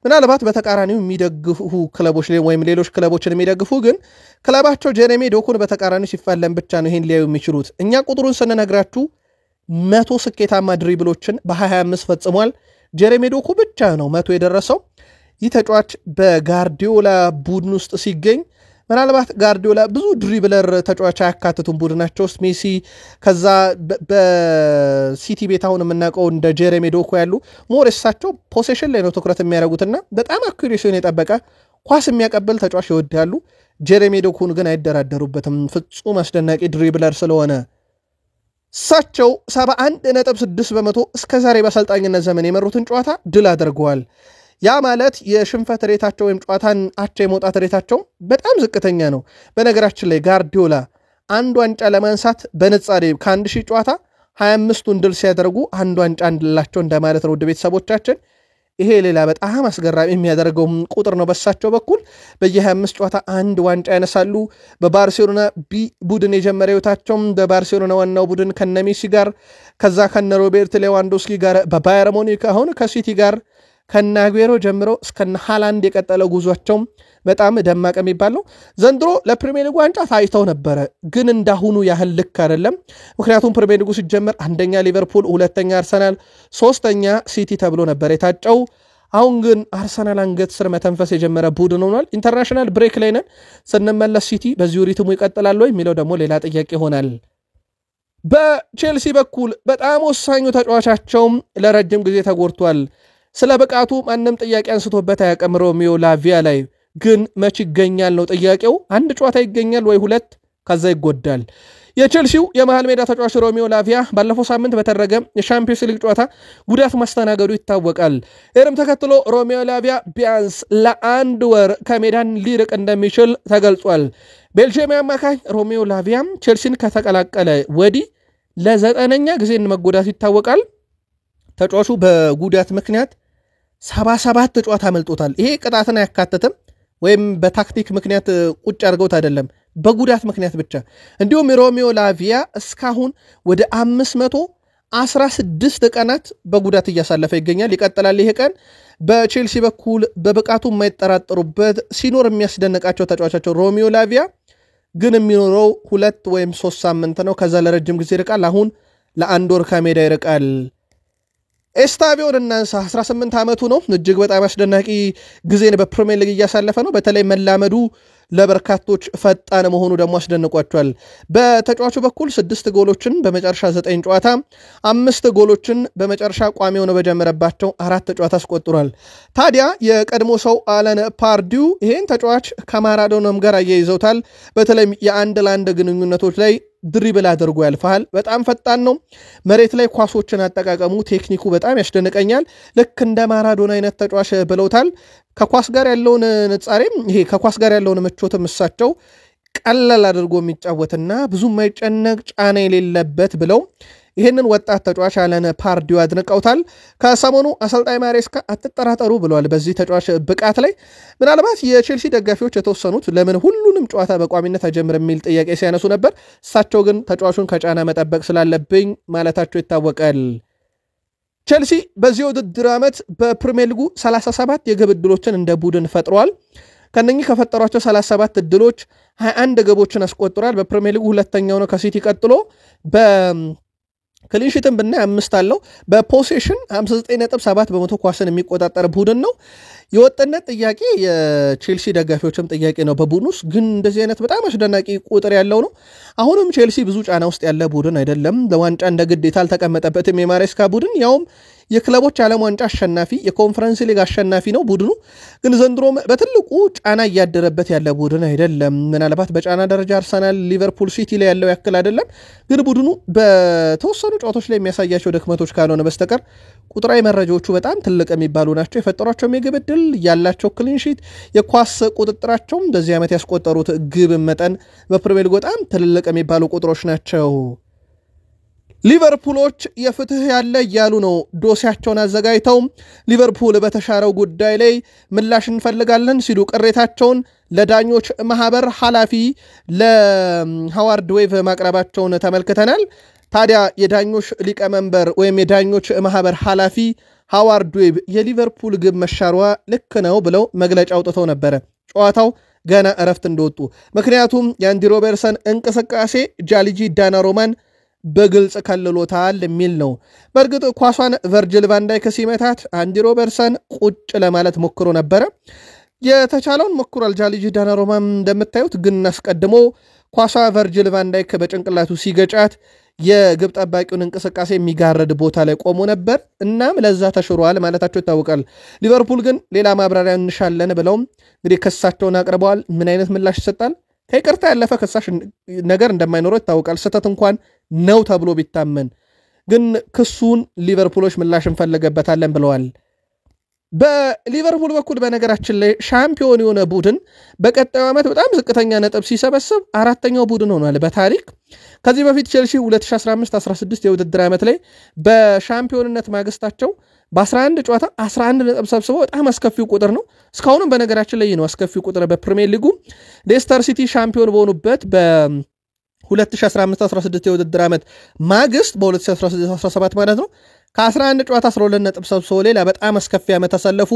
ምናልባት በተቃራኒው የሚደግፉ ክለቦች ወይም ሌሎች ክለቦችን የሚደግፉ ግን ክለባቸው ጄሬሚ ዶኩን በተቃራኒው ሲፋለም ብቻ ነው ይሄን ሊያዩ የሚችሉት። እኛ ቁጥሩን ስንነግራችሁ 100 ስኬታማ ድሪብሎችን በ25 ፈጽሟል። ጄሬሚ ዶኩ ብቻ ነው 100 የደረሰው። ይህ ተጫዋች በጋርዲዮላ ቡድን ውስጥ ሲገኝ ምናልባት ጋርዲዮላ ብዙ ድሪብለር ተጫዋች አያካትቱም ቡድናቸው ውስጥ ሜሲ፣ ከዛ በሲቲ ቤት አሁን የምናውቀው እንደ ጄሬሚ ዶኩ ያሉ ሞሬሳቸው ፖሴሽን ላይ ነው ትኩረት የሚያደርጉትና በጣም አኩሬሲውን የጠበቀ ኳስ የሚያቀብል ተጫዋች ይወዳሉ። ጄሬሚ ዶኩን ግን አይደራደሩበትም፣ ፍጹም አስደናቂ ድሪብለር ስለሆነ። እሳቸው 71.6% እስከዛሬ በአሰልጣኝነት ዘመን የመሩትን ጨዋታ ድል አድርገዋል። ያ ማለት የሽንፈት ሬታቸው ወይም ጨዋታን አቻ የመውጣት ሬታቸው በጣም ዝቅተኛ ነው። በነገራችን ላይ ጋርዲዮላ አንድ ዋንጫ ለማንሳት በንጻሬ ከ1000 ጨዋታ 25ቱን ድል ሲያደርጉ አንድ ዋንጫ እንድላቸው እንደማለት ነው ውድ ቤተሰቦቻችን። ይሄ ሌላ በጣም አስገራሚ የሚያደርገው ቁጥር ነው። በሳቸው በኩል በየ25 ጨዋታ አንድ ዋንጫ ያነሳሉ። በባርሴሎና ቢ ቡድን የጀመረ ህይወታቸውም በባርሴሎና ዋናው ቡድን ከነ ሜሲ ጋር፣ ከዛ ከነ ሮቤርት ሌዋንዶስኪ ጋር፣ በባየር ሙኒክ አሁን ከሲቲ ጋር ከነ አጉዌሮ ጀምሮ እስከነ ሃላንድ የቀጠለ ጉዟቸው በጣም ደማቅ የሚባል ነው። ዘንድሮ ለፕሪሚየር ሊግ ዋንጫ ታይተው ነበረ፣ ግን እንዳሁኑ ያህል ልክ አይደለም። ምክንያቱም ፕሪሚየር ሊጉ ሲጀመር አንደኛ ሊቨርፑል፣ ሁለተኛ አርሰናል፣ ሶስተኛ ሲቲ ተብሎ ነበር የታጨው። አሁን ግን አርሰናል አንገት ስር መተንፈስ የጀመረ ቡድን ሆኗል። ኢንተርናሽናል ብሬክ ላይ ነን። ስንመለስ ሲቲ በዚሁ ሪትሙ ይቀጥላል የሚለው ደግሞ ሌላ ጥያቄ ይሆናል። በቼልሲ በኩል በጣም ወሳኙ ተጫዋቻቸውም ለረጅም ጊዜ ተጎድቷል። ስለ ብቃቱ ማንም ጥያቄ አንስቶበት አያውቅም። ሮሚዮ ላቪያ ላይ ግን መች ይገኛል ነው ጥያቄው። አንድ ጨዋታ ይገኛል ወይ ሁለት፣ ከዛ ይጎዳል። የቼልሲው የመሃል ሜዳ ተጫዋች ሮሚዮ ላቪያ ባለፈው ሳምንት በተደረገ የሻምፒዮንስ ሊግ ጨዋታ ጉዳት ማስተናገዱ ይታወቃል። ይህንም ተከትሎ ሮሚዮ ላቪያ ቢያንስ ለ1 ወር ከሜዳን ሊርቅ እንደሚችል ተገልጿል። ቤልጂየም አማካኝ ሮሚዮ ላቪያ ቼልሲን ከተቀላቀለ ወዲህ ለ9ኛ ጊዜ መጎዳቱ ይታወቃል። ተጫዋቹ በጉዳት ምክንያት 77 ጨዋታ መልጦታል። ይሄ ቅጣትን አያካትትም ወይም በታክቲክ ምክንያት ቁጭ አድርገውት አይደለም፣ በጉዳት ምክንያት ብቻ። እንዲሁም ሮሚዮ ላቪያ እስካሁን ወደ 516 ቀናት በጉዳት እያሳለፈ ይገኛል። ይቀጥላል ይሄ ቀን። በቼልሲ በኩል በብቃቱ የማይጠራጠሩበት ሲኖር የሚያስደንቃቸው ተጫዋቻቸው ሮሚዮ ላቪያ ግን የሚኖረው 2 ወይም 3 ሳምንት ነው። ከዛ ለረጅም ጊዜ ይርቃል። አሁን ለ1 ወር ከሜዳ ይርቃል። ኤስታቪዮን እናንሳ። 18 ዓመቱ ነው። እጅግ በጣም አስደናቂ ጊዜን በፕሪሚየር ሊግ እያሳለፈ ነው። በተለይ መላመዱ ለበርካቶች ፈጣን መሆኑ ደግሞ አስደንቋቸዋል። በተጫዋቹ በኩል 6 ጎሎችን በመጨረሻ 9 ጨዋታ፣ 5 ጎሎችን በመጨረሻ ቋሚ ሆኖ በጀመረባቸው 4 ጨዋታ አስቆጥሯል። ታዲያ የቀድሞ ሰው አለን ፓርዲው ይሄን ተጫዋች ከማራዶናም ጋር አያይዘውታል። በተለይም የአንድ ለአንድ ግንኙነቶች ላይ ድሪብል አድርጎ ያልፋል። በጣም ፈጣን ነው። መሬት ላይ ኳሶችን አጠቃቀሙ ቴክኒኩ በጣም ያስደንቀኛል። ልክ እንደ ማራዶና አይነት ተጫዋች ብለውታል። ከኳስ ጋር ያለውን ንጻሬም ይሄ ከኳስ ጋር ያለውን ምቾትም እሳቸው ቀለል አድርጎ የሚጫወትና ብዙ የማይጨነቅ ጫና የሌለበት ብለው ይህንን ወጣት ተጫዋች አለን ፓርዲዮ አድንቀውታል። ከሰሞኑ አሰልጣኝ ማሬስካ አትጠራጠሩ ብለዋል በዚህ ተጫዋች ብቃት ላይ። ምናልባት የቼልሲ ደጋፊዎች የተወሰኑት ለምን ሁሉንም ጨዋታ በቋሚነት አጀምር የሚል ጥያቄ ሲያነሱ ነበር። እሳቸው ግን ተጫዋቹን ከጫና መጠበቅ ስላለብኝ ማለታቸው ይታወቃል። ቼልሲ በዚህ ውድድር ዓመት በፕሪሚየር ሊጉ 37 የግብ ዕድሎችን እንደ ቡድን ፈጥሯል። ከነኚህ ከፈጠሯቸው 37 ዕድሎች 21 ግቦችን አስቆጥሯል። በፕሪሚየር ሊጉ ሁለተኛው ነው ከሲቲ ቀጥሎ። ክሊንሺትን ብናይ 5 አለው በፖሴሽን 59.7% ኳስን የሚቆጣጠር ቡድን ነው የወጥነት ጥያቄ የቼልሲ ደጋፊዎችም ጥያቄ ነው በቡድኑ ውስጥ ግን እንደዚህ አይነት በጣም አስደናቂ ቁጥር ያለው ነው አሁንም ቼልሲ ብዙ ጫና ውስጥ ያለ ቡድን አይደለም ለዋንጫ እንደ ግዴታ አልተቀመጠበትም የማሬስካ ቡድን ያውም የክለቦች ዓለም ዋንጫ አሸናፊ የኮንፈረንስ ሊግ አሸናፊ ነው ቡድኑ ግን ዘንድሮም በትልቁ ጫና ያደረበት ያለ ቡድን አይደለም ምናልባት በጫና ደረጃ አርሰናል ሊቨርፑል ሲቲ ላይ ያለው ያክል አይደለም ግን ቡድኑ በተወሰኑ ጨዋታዎች ላይ የሚያሳያቸው ድክመቶች ካልሆነ በስተቀር ቁጥራዊ መረጃዎቹ በጣም ትልቅ የሚባሉ ናቸው የፈጠሯቸው የግብ ዕድል ያላቸው ክሊንሺት የኳስ ቁጥጥራቸው በዚህ ዓመት ያስቆጠሩት ግብ መጠን በፕሪሚየር ሊግ በጣም ትልቅ የሚባሉ ቁጥሮች ናቸው ሊቨርፑሎች የፍትህ ያለ ያሉ ነው ዶሲያቸውን አዘጋጅተው ሊቨርፑል በተሻረው ጉዳይ ላይ ምላሽ እንፈልጋለን ሲሉ ቅሬታቸውን ለዳኞች ማህበር ኃላፊ ለሃዋርድ ዌቭ ማቅረባቸውን ተመልክተናል ታዲያ የዳኞች ሊቀመንበር ወይም የዳኞች ማህበር ኃላፊ ሃዋርድ ዌቭ የሊቨርፑል ግብ መሻሯ ልክ ነው ብለው መግለጫ አውጥተው ነበር ጨዋታው ገና እረፍት እንደወጡ ምክንያቱም የአንዲ ሮበርትሰን እንቅስቃሴ ጃሊጂ ዳናሮማን በግልጽ ከልሎታል የሚል ነው በእርግጥ ኳሷን ቨርጅል ቫን ዳይክ ሲመታት አንዲ ሮበርትሰን ቁጭ ለማለት ሞክሮ ነበር የተቻለውን ሞክሯል ጃሊጂ ዳናሮማ እንደምታዩት ግን አስቀድሞ ኳሷ ቨርጅል ቫን ዳይክ በጭንቅላቱ ሲገጫት የግብ ጠባቂውን እንቅስቃሴ የሚጋረድ ቦታ ላይ ቆሞ ነበር እናም ለዛ ተሽሯል ማለታቸው ይታወቃል ሊቨርፑል ግን ሌላ ማብራሪያ እንሻለን ብለው እንግዲህ ክሳቸውን አቅርበዋል ምን አይነት ምላሽ ይሰጣል ከይቅርታ ያለፈ ከሳሽ ነገር እንደማይኖረው ይታወቃል ሰተት እንኳን ነው ተብሎ ቢታመን ግን ክሱን ሊቨርፑሎች ምላሽ እንፈልገበታለን ብለዋል በሊቨርፑል በኩል በነገራችን ላይ ሻምፒዮን የሆነ ቡድን በቀጣዩ ዓመት በጣም ዝቅተኛ ነጥብ ሲሰበስብ አራተኛው ቡድን ሆኗል በታሪክ ከዚህ በፊት ቼልሲ 2015-16 የውድድር ዓመት ላይ በሻምፒዮንነት ማግስታቸው በ11 ጨዋታ 11 ነጥብ ሰብስበው በጣም አስከፊው ቁጥር ነው እስካሁንም በነገራችን ላይ ነው አስከፊው ቁጥር በፕሪሚየር ሊጉ ሌስተር ሲቲ ሻምፒዮን በሆኑበት በ2015-16 የውድድር ዓመት ማግስት በ2016-17 ማለት ነው ከ11 ጨዋታ 12 ነጥብ ሰብስበው ሌላ በጣም አስከፊ ዓመት ተሰለፉ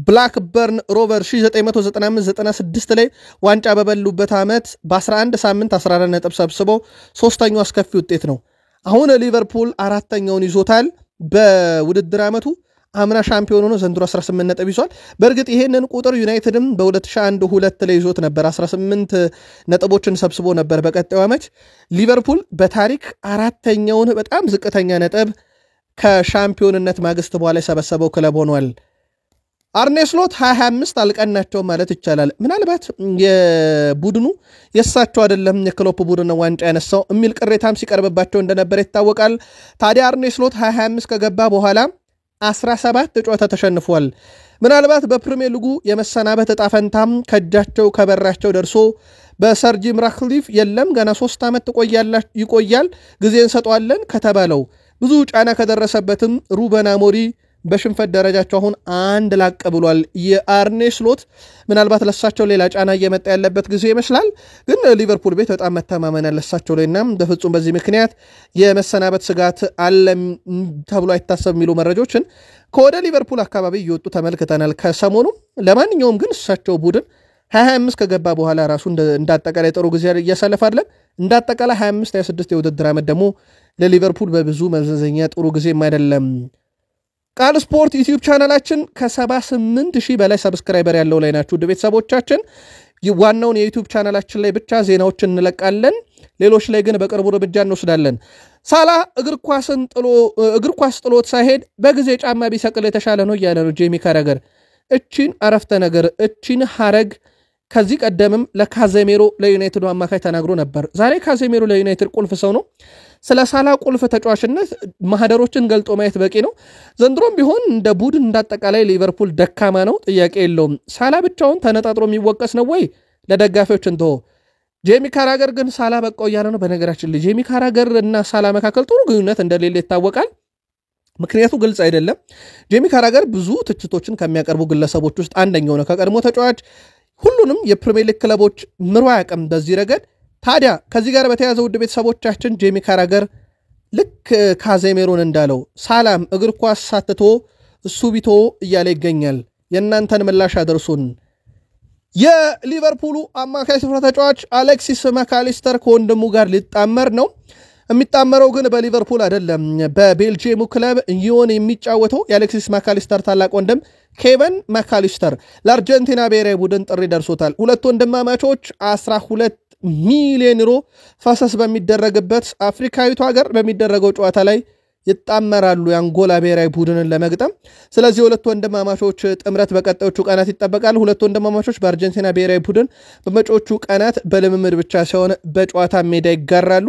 ብላክበርን ሮቨር 1995-96 ላይ ዋንጫ በበሉበት ዓመት በ11 ሳምንት 14 ነጥብ ሰብስበው ሶስተኛው አስከፊ ውጤት ነው አሁን ሊቨርፑል አራተኛውን ይዞታል በውድድር ዓመቱ አምና ሻምፒዮን ሆኖ ዘንድሮ 18 ነጥብ ይዟል በእርግጥ ይሄንን ቁጥር ዩናይትድም በ2001-2 ላይ ይዞት ነበር 18 ነጥቦችን ሰብስቦ ነበር በቀጣዩ ዓመት ሊቨርፑል በታሪክ አራተኛውን በጣም ዝቅተኛ ነጥብ ከሻምፒዮንነት ማግስት በኋላ የሰበሰበው ክለብ ሆኗል አርኔ ስሎት 25 አልቀናቸው ማለት ይቻላል ምናልባት የቡድኑ የሳቸው አይደለም የክሎፕ ቡድን ዋንጫ ያነሳው የሚል ቅሬታም ሲቀርብባቸው እንደነበር ይታወቃል ታዲያ አርኔ ስሎት 25 ከገባ በኋላ 17 ጨዋታ ተሸንፏል ምናልባት በፕሪሚየር ሊጉ የመሰናበት ዕጣ ፈንታም ከእጃቸው ከበራቸው ደርሶ በሰር ጂም ራትክሊፍ የለም ገና 3 ዓመት ይቆያል ጊዜ እንሰጠዋለን ከተባለው ብዙ ጫና ከደረሰበትም ሩበን አሞሪም በሽንፈት ደረጃቸው አሁን አንድ ላቅ ብሏል የአርኔ ስሎት ምናልባት ለሳቸው ሌላ ጫና እየመጣ ያለበት ጊዜ ይመስላል ግን ሊቨርፑል ቤት በጣም መተማመን ያለሳቸው ላይና በፍጹም በዚህ ምክንያት የመሰናበት ስጋት አለ ተብሎ አይታሰብ የሚሉ መረጃዎችን ከወደ ሊቨርፑል አካባቢ እየወጡ ተመልክተናል ከሰሞኑ ለማንኛውም ግን እሳቸው ቡድን 25 ከገባ በኋላ ራሱ እንዳጠቃላይ ጥሩ ጊዜ እያሳለፈ አይደለም እንዳጠቃላይ 25-26 የውድድር ዓመት ደግሞ ለሊቨርፑል በብዙ መዘዘኛ ጥሩ ጊዜ አይደለም ቃል ስፖርት ዩቲዩብ ቻናላችን ከ78,000 በላይ ሰብስክራይበር ያለው ላይ ናችሁ ቤተሰቦቻችን ዋናውን የዩቲዩብ ቻናላችን ላይ ብቻ ዜናዎችን እንለቃለን ሌሎች ላይ ግን በቅርቡ እርምጃ እንወስዳለን ሳላ እግር ኳስ ጥሎት ሳይሄድ በጊዜ ጫማ ቢሰቅል የተሻለ ነው እያለ ነው ጄሚ ካራገር እቺን አረፍተ ነገር እቺን ሐረግ ከዚህ ቀደምም ለካዜሜሮ ለዩናይትድ አማካይ ተናግሮ ነበር ዛሬ ካዜሜሮ ለዩናይትድ ቁልፍ ሰው ነው ስለ ሳላ ቁልፍ ተጫዋችነት ማህደሮችን ገልጦ ማየት በቂ ነው ዘንድሮም ቢሆን እንደ ቡድን እንዳጠቃላይ ሊቨርፑል ደካማ ነው ጥያቄ የለውም ሳላ ብቻውን ተነጣጥሮ የሚወቀስ ነው ወይ ለደጋፊዎች እንተው ጄሚ ካራገር ግን ሳላ በቃው ያለ ነው በነገራችን ላይ ጄሚ ካራገር እና ሳላ መካከል ጥሩ ግንኙነት እንደሌለ ይታወቃል ምክንያቱ ግልጽ አይደለም ጄሚ ካራገር ብዙ ትችቶችን ከሚያቀርቡ ግለሰቦች ውስጥ አንደኛው ነው ከቀድሞ ተጫዋች ሁሉንም የፕሪሚየር ሊግ ክለቦች ምሮ ያቀም በዚህ ረገድ ታዲያ ከዚህ ጋር በተያያዘ ውድ ቤተሰቦቻችን ጄሚ ካራገር ልክ ካዜሜሮን እንዳለው ሳላም እግር ኳስ ሳትቶ እሱ ቢቶ እያለ ይገኛል የእናንተን ምላሽ አድርሱን የሊቨርፑሉ አማካይ ስፍራ ተጫዋች አሌክሲስ ማካሊስተር ከወንድሙ ጋር ሊጣመር ነው የሚጣመረው ግን በሊቨርፑል አይደለም። በቤልጂየሙ ክለብ ሊዮን የሚጫወተው የአሌክሲስ ማካሊስተር ታላቅ ወንድም ኬቨን ማካሊስተር ለአርጀንቲና ብሔራዊ ቡድን ጥሪ ደርሶታል። ሁለቱ ወንድማማቾች 12 ሚሊዮን ዩሮ ፈሰስ በሚደረግበት አፍሪካዊቱ ሀገር በሚደረገው ጨዋታ ላይ ይጣመራሉ የአንጎላ ብሔራዊ ቡድንን ለመግጠም። ስለዚህ ሁለቱ ወንድማማቾች ጥምረት በቀጣዮቹ ቀናት ይጠበቃል። ሁለቱ ወንድማማቾች በአርጀንቲና ብሔራዊ ቡድን በመጪዎቹ ቀናት በልምምድ ብቻ ሳይሆን በጨዋታ ሜዳ ይጋራሉ።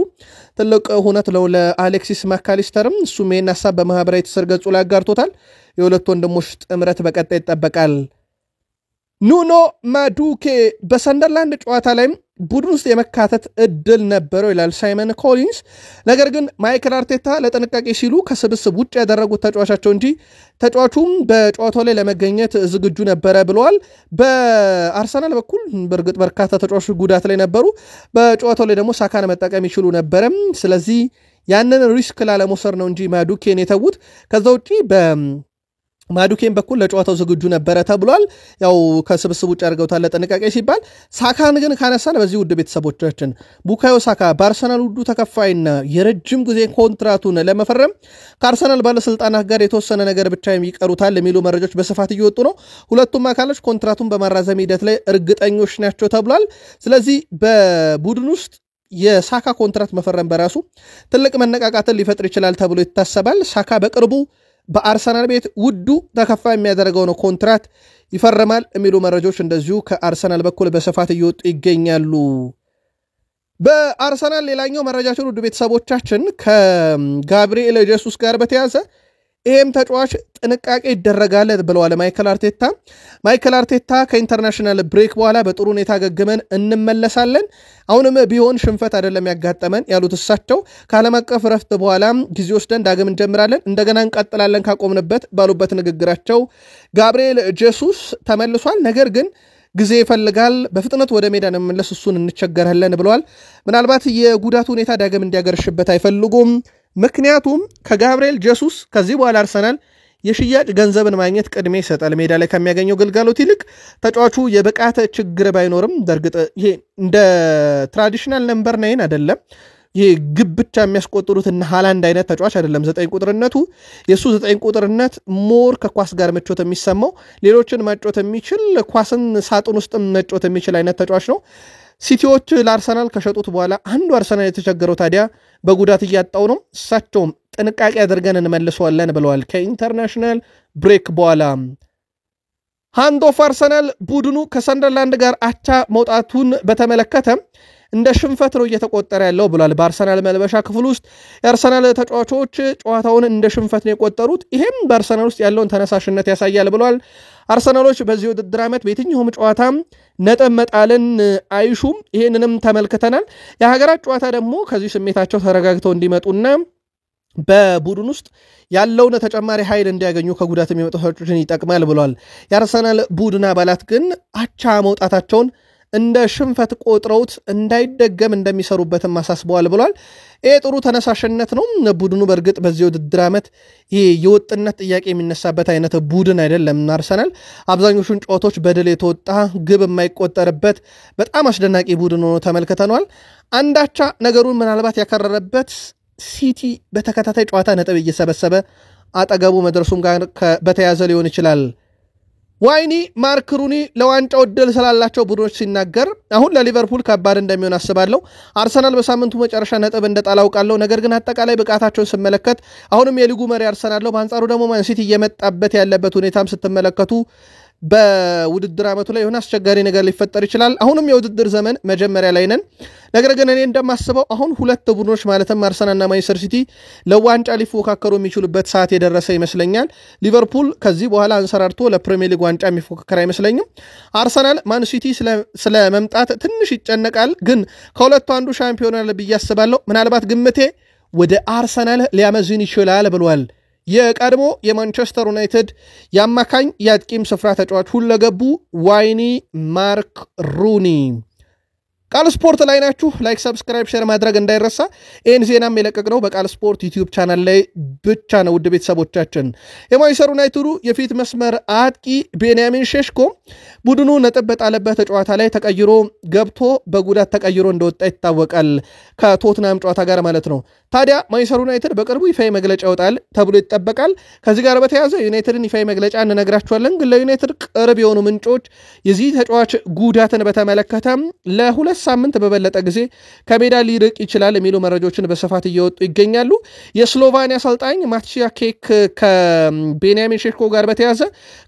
ትልቅ ሁነት ነው ለአሌክሲስ ማካሊስተርም። እሱም ይህን ሀሳብ በማህበራዊ ትስስር ገጹ ላይ አጋርቶታል። የሁለቱ ወንድሞች ጥምረት በቀጣይ ይጠበቃል። ኑኖ ማዱኬ በሰንደርላንድ ጨዋታ ላይም ቡድን ውስጥ የመካተት እድል ነበረው ይላል ሳይመን ኮሊንስ። ነገር ግን ማይክል አርቴታ ለጥንቃቄ ሲሉ ከስብስብ ውጭ ያደረጉት ተጫዋቻቸው እንጂ ተጫዋቹም በጨዋታው ላይ ለመገኘት ዝግጁ ነበረ ብለዋል። በአርሰናል በኩል በእርግጥ በርካታ ተጫዋቾች ጉዳት ላይ ነበሩ። በጨዋታው ላይ ደግሞ ሳካን መጠቀም ይችሉ ነበረም። ስለዚህ ያንን ሪስክ ላለመውሰድ ነው እንጂ ማዱኬን የተዉት። ከዛ ውጪ ማዱኬን በኩል ለጨዋታው ዝግጁ ነበረ ተብሏል። ያው ከስብስብ ውጭ አድርገውታል ለጥንቃቄ ሲባል። ሳካን ግን ካነሳን በዚህ ውድ ቤተሰቦቻችን ቡካዮ ሳካ በአርሰናል ውዱ ተከፋይና የረጅም ጊዜ ኮንትራቱን ለመፈረም ከአርሰናል ባለስልጣናት ጋር የተወሰነ ነገር ብቻ ይቀሩታል የሚሉ መረጃዎች በስፋት እየወጡ ነው። ሁለቱም አካሎች ኮንትራቱን በማራዘም ሂደት ላይ እርግጠኞች ናቸው ተብሏል። ስለዚህ በቡድን ውስጥ የሳካ ኮንትራት መፈረም በራሱ ትልቅ መነቃቃትን ሊፈጥር ይችላል ተብሎ ይታሰባል። ሳካ በቅርቡ በአርሰናል ቤት ውዱ ተከፋይ የሚያደርገው ነው ኮንትራት ይፈርማል የሚሉ መረጃዎች እንደዚሁ ከአርሰናል በኩል በስፋት እየወጡ ይገኛሉ። በአርሰናል ሌላኛው መረጃችን ውድ ቤተሰቦቻችን ከጋብሪኤል ጄሱስ ጋር በተያዘ ይህም ተጫዋች ጥንቃቄ ይደረጋል ብለዋል ማይክል አርቴታ። ማይክል አርቴታ ከኢንተርናሽናል ብሬክ በኋላ በጥሩ ሁኔታ ገግመን እንመለሳለን፣ አሁንም ቢሆን ሽንፈት አይደለም ያጋጠመን ያሉት እሳቸው ከዓለም አቀፍ ረፍት በኋላ ጊዜ ወስደን ዳግም እንጀምራለን፣ እንደገና እንቀጥላለን ካቆምንበት ባሉበት ንግግራቸው ጋብሪኤል ጄሱስ ተመልሷል፣ ነገር ግን ጊዜ ይፈልጋል፣ በፍጥነት ወደ ሜዳ እንመለስ፣ እሱን እንቸገራለን ብለዋል። ምናልባት የጉዳቱ ሁኔታ ዳግም እንዲያገርሽበት አይፈልጉም። ምክንያቱም ከጋብሪኤል ጄሱስ ከዚህ በኋላ አርሰናል የሽያጭ ገንዘብን ማግኘት ቅድሚያ ይሰጣል ሜዳ ላይ ከሚያገኘው ግልጋሎት ይልቅ። ተጫዋቹ የብቃት ችግር ባይኖርም በእርግጥ ይሄ እንደ ትራዲሽናል ነምበር 9 አይደለም። ይሄ ግብ ብቻ የሚያስቆጥሩት እና ሃላንድ አይነት ተጫዋች አይደለም። 9 ቁጥርነቱ የሱ 9 ቁጥርነት ሞር ከኳስ ጋር መጮት የሚሰማው ሌሎችን መጮት የሚችል ኳስን ሳጥን ውስጥ መጮት የሚችል አይነት ተጫዋች ነው። ሲቲዎች ለአርሰናል ከሸጡት በኋላ አንዱ አርሰናል የተቸገረው ታዲያ በጉዳት እያጣው ነው። እሳቸውም ጥንቃቄ አድርገን እንመልሰዋለን ብለዋል። ከኢንተርናሽናል ብሬክ በኋላ ሃንድ ኦፍ አርሰናል ቡድኑ ከሰንደርላንድ ጋር አቻ መውጣቱን በተመለከተ እንደ ሽንፈት ነው እየተቆጠረ ያለው ብሏል። በአርሰናል መልበሻ ክፍል ውስጥ የአርሰናል ተጫዋቾች ጨዋታውን እንደ ሽንፈት ነው የቆጠሩት፣ ይሄም በአርሰናል ውስጥ ያለውን ተነሳሽነት ያሳያል ብሏል። አርሰናሎች በዚህ ውድድር ዓመት በየትኛውም ጨዋታ ነጥብ መጣልን አይሹም፣ ይሄንንም ተመልክተናል። የሀገራት ጨዋታ ደግሞ ከዚህ ስሜታቸው ተረጋግተው እንዲመጡና በቡድን ውስጥ ያለውን ተጨማሪ ኃይል እንዲያገኙ ከጉዳት የሚመጡ ተጫዋቾችን ይጠቅማል ብሏል። የአርሰናል ቡድን አባላት ግን አቻ መውጣታቸውን እንደ ሽንፈት ቆጥረውት እንዳይደገም እንደሚሰሩበትም አሳስበዋል ብሏል። ይሄ ጥሩ ተነሳሽነት ነው። ቡድኑ በእርግጥ በዚህ ውድድር ዓመት ይሄ የወጥነት ጥያቄ የሚነሳበት አይነት ቡድን አይደለም። አርሰናል አብዛኞቹን ጨዋታዎች በድል የተወጣ ግብ የማይቆጠርበት በጣም አስደናቂ ቡድን ሆኖ ተመልክተነዋል። አንዳቻ ነገሩን ምናልባት ያከረረበት ሲቲ በተከታታይ ጨዋታ ነጥብ እየሰበሰበ አጠገቡ መድረሱም ጋር በተያዘ ሊሆን ይችላል። ዋይኒ ማርክ ሩኒ ለዋንጫው ዕድል ስላላቸው ቡድኖች ሲናገር አሁን ለሊቨርፑል ከባድ እንደሚሆን አስባለሁ። አርሰናል በሳምንቱ መጨረሻ ነጥብ እንደጣል አውቃለሁ። ነገር ግን አጠቃላይ ብቃታቸውን ስመለከት አሁንም የሊጉ መሪ አርሰናል ነው። በአንጻሩ ደግሞ ማን ሲቲ እየመጣበት ያለበት ሁኔታም ስትመለከቱ በውድድር ዓመቱ ላይ የሆነ አስቸጋሪ ነገር ሊፈጠር ይችላል። አሁንም የውድድር ዘመን መጀመሪያ ላይ ነን። ነገር ግን እኔ እንደማስበው አሁን ሁለት ቡድኖች ማለትም አርሰናልና ማንቸስተር ሲቲ ለዋንጫ ሊፎካከሩ የሚችሉበት ሰዓት የደረሰ ይመስለኛል። ሊቨርፑል ከዚህ በኋላ አንሰራርቶ ለፕሪሚየር ሊግ ዋንጫ የሚፎካከር አይመስለኝም። አርሰናል ማን ሲቲ ስለ መምጣት ትንሽ ይጨነቃል፣ ግን ከሁለቱ አንዱ ሻምፒዮን ይሆናል ብዬ አስባለሁ። ምናልባት ግምቴ ወደ አርሰናል ሊያመዝን ይችላል ብሏል። የቀድሞ የማንቸስተር ዩናይትድ የአማካኝ የአጥቂም ስፍራ ተጫዋች ሁለገቡ ዋይኒ ማርክ ሩኒ። ቃል ስፖርት ላይ ናችሁ። ላይክ ሰብስክራይብ ሼር ማድረግ እንዳይረሳ። ይህን ዜናም የለቀቅነው በቃል ስፖርት ዩቲዩብ ቻናል ላይ ብቻ ነው። ውድ ቤተሰቦቻችን የማንቸስተር ዩናይትዱ የፊት መስመር አጥቂ ቤንያሚን ሼሽኮ ቡድኑ ነጥብ በጣለበት ጨዋታ ላይ ተቀይሮ ገብቶ በጉዳት ተቀይሮ እንደወጣ ይታወቃል፣ ከቶትናም ጨዋታ ጋር ማለት ነው። ታዲያ ማንቸስተር ዩናይትድ በቅርቡ ይፋዊ መግለጫ ይወጣል ተብሎ ይጠበቃል። ከዚህ ጋር በተያያዘ ዩናይትድን ይፋዊ መግለጫ እንነግራችኋለን። ግን ለዩናይትድ ቅርብ የሆኑ ምንጮች የዚህ ተጫዋች ጉዳትን በተመለከተ ለሁለት ሳምንት በበለጠ ጊዜ ከሜዳ ሊርቅ ይችላል የሚሉ መረጃዎችን በስፋት እየወጡ ይገኛሉ። የስሎቫኒያ አሰልጣኝ ማትሺያ ኬክ ከቤንያሚን ሼሽኮ ጋር በተያያዘ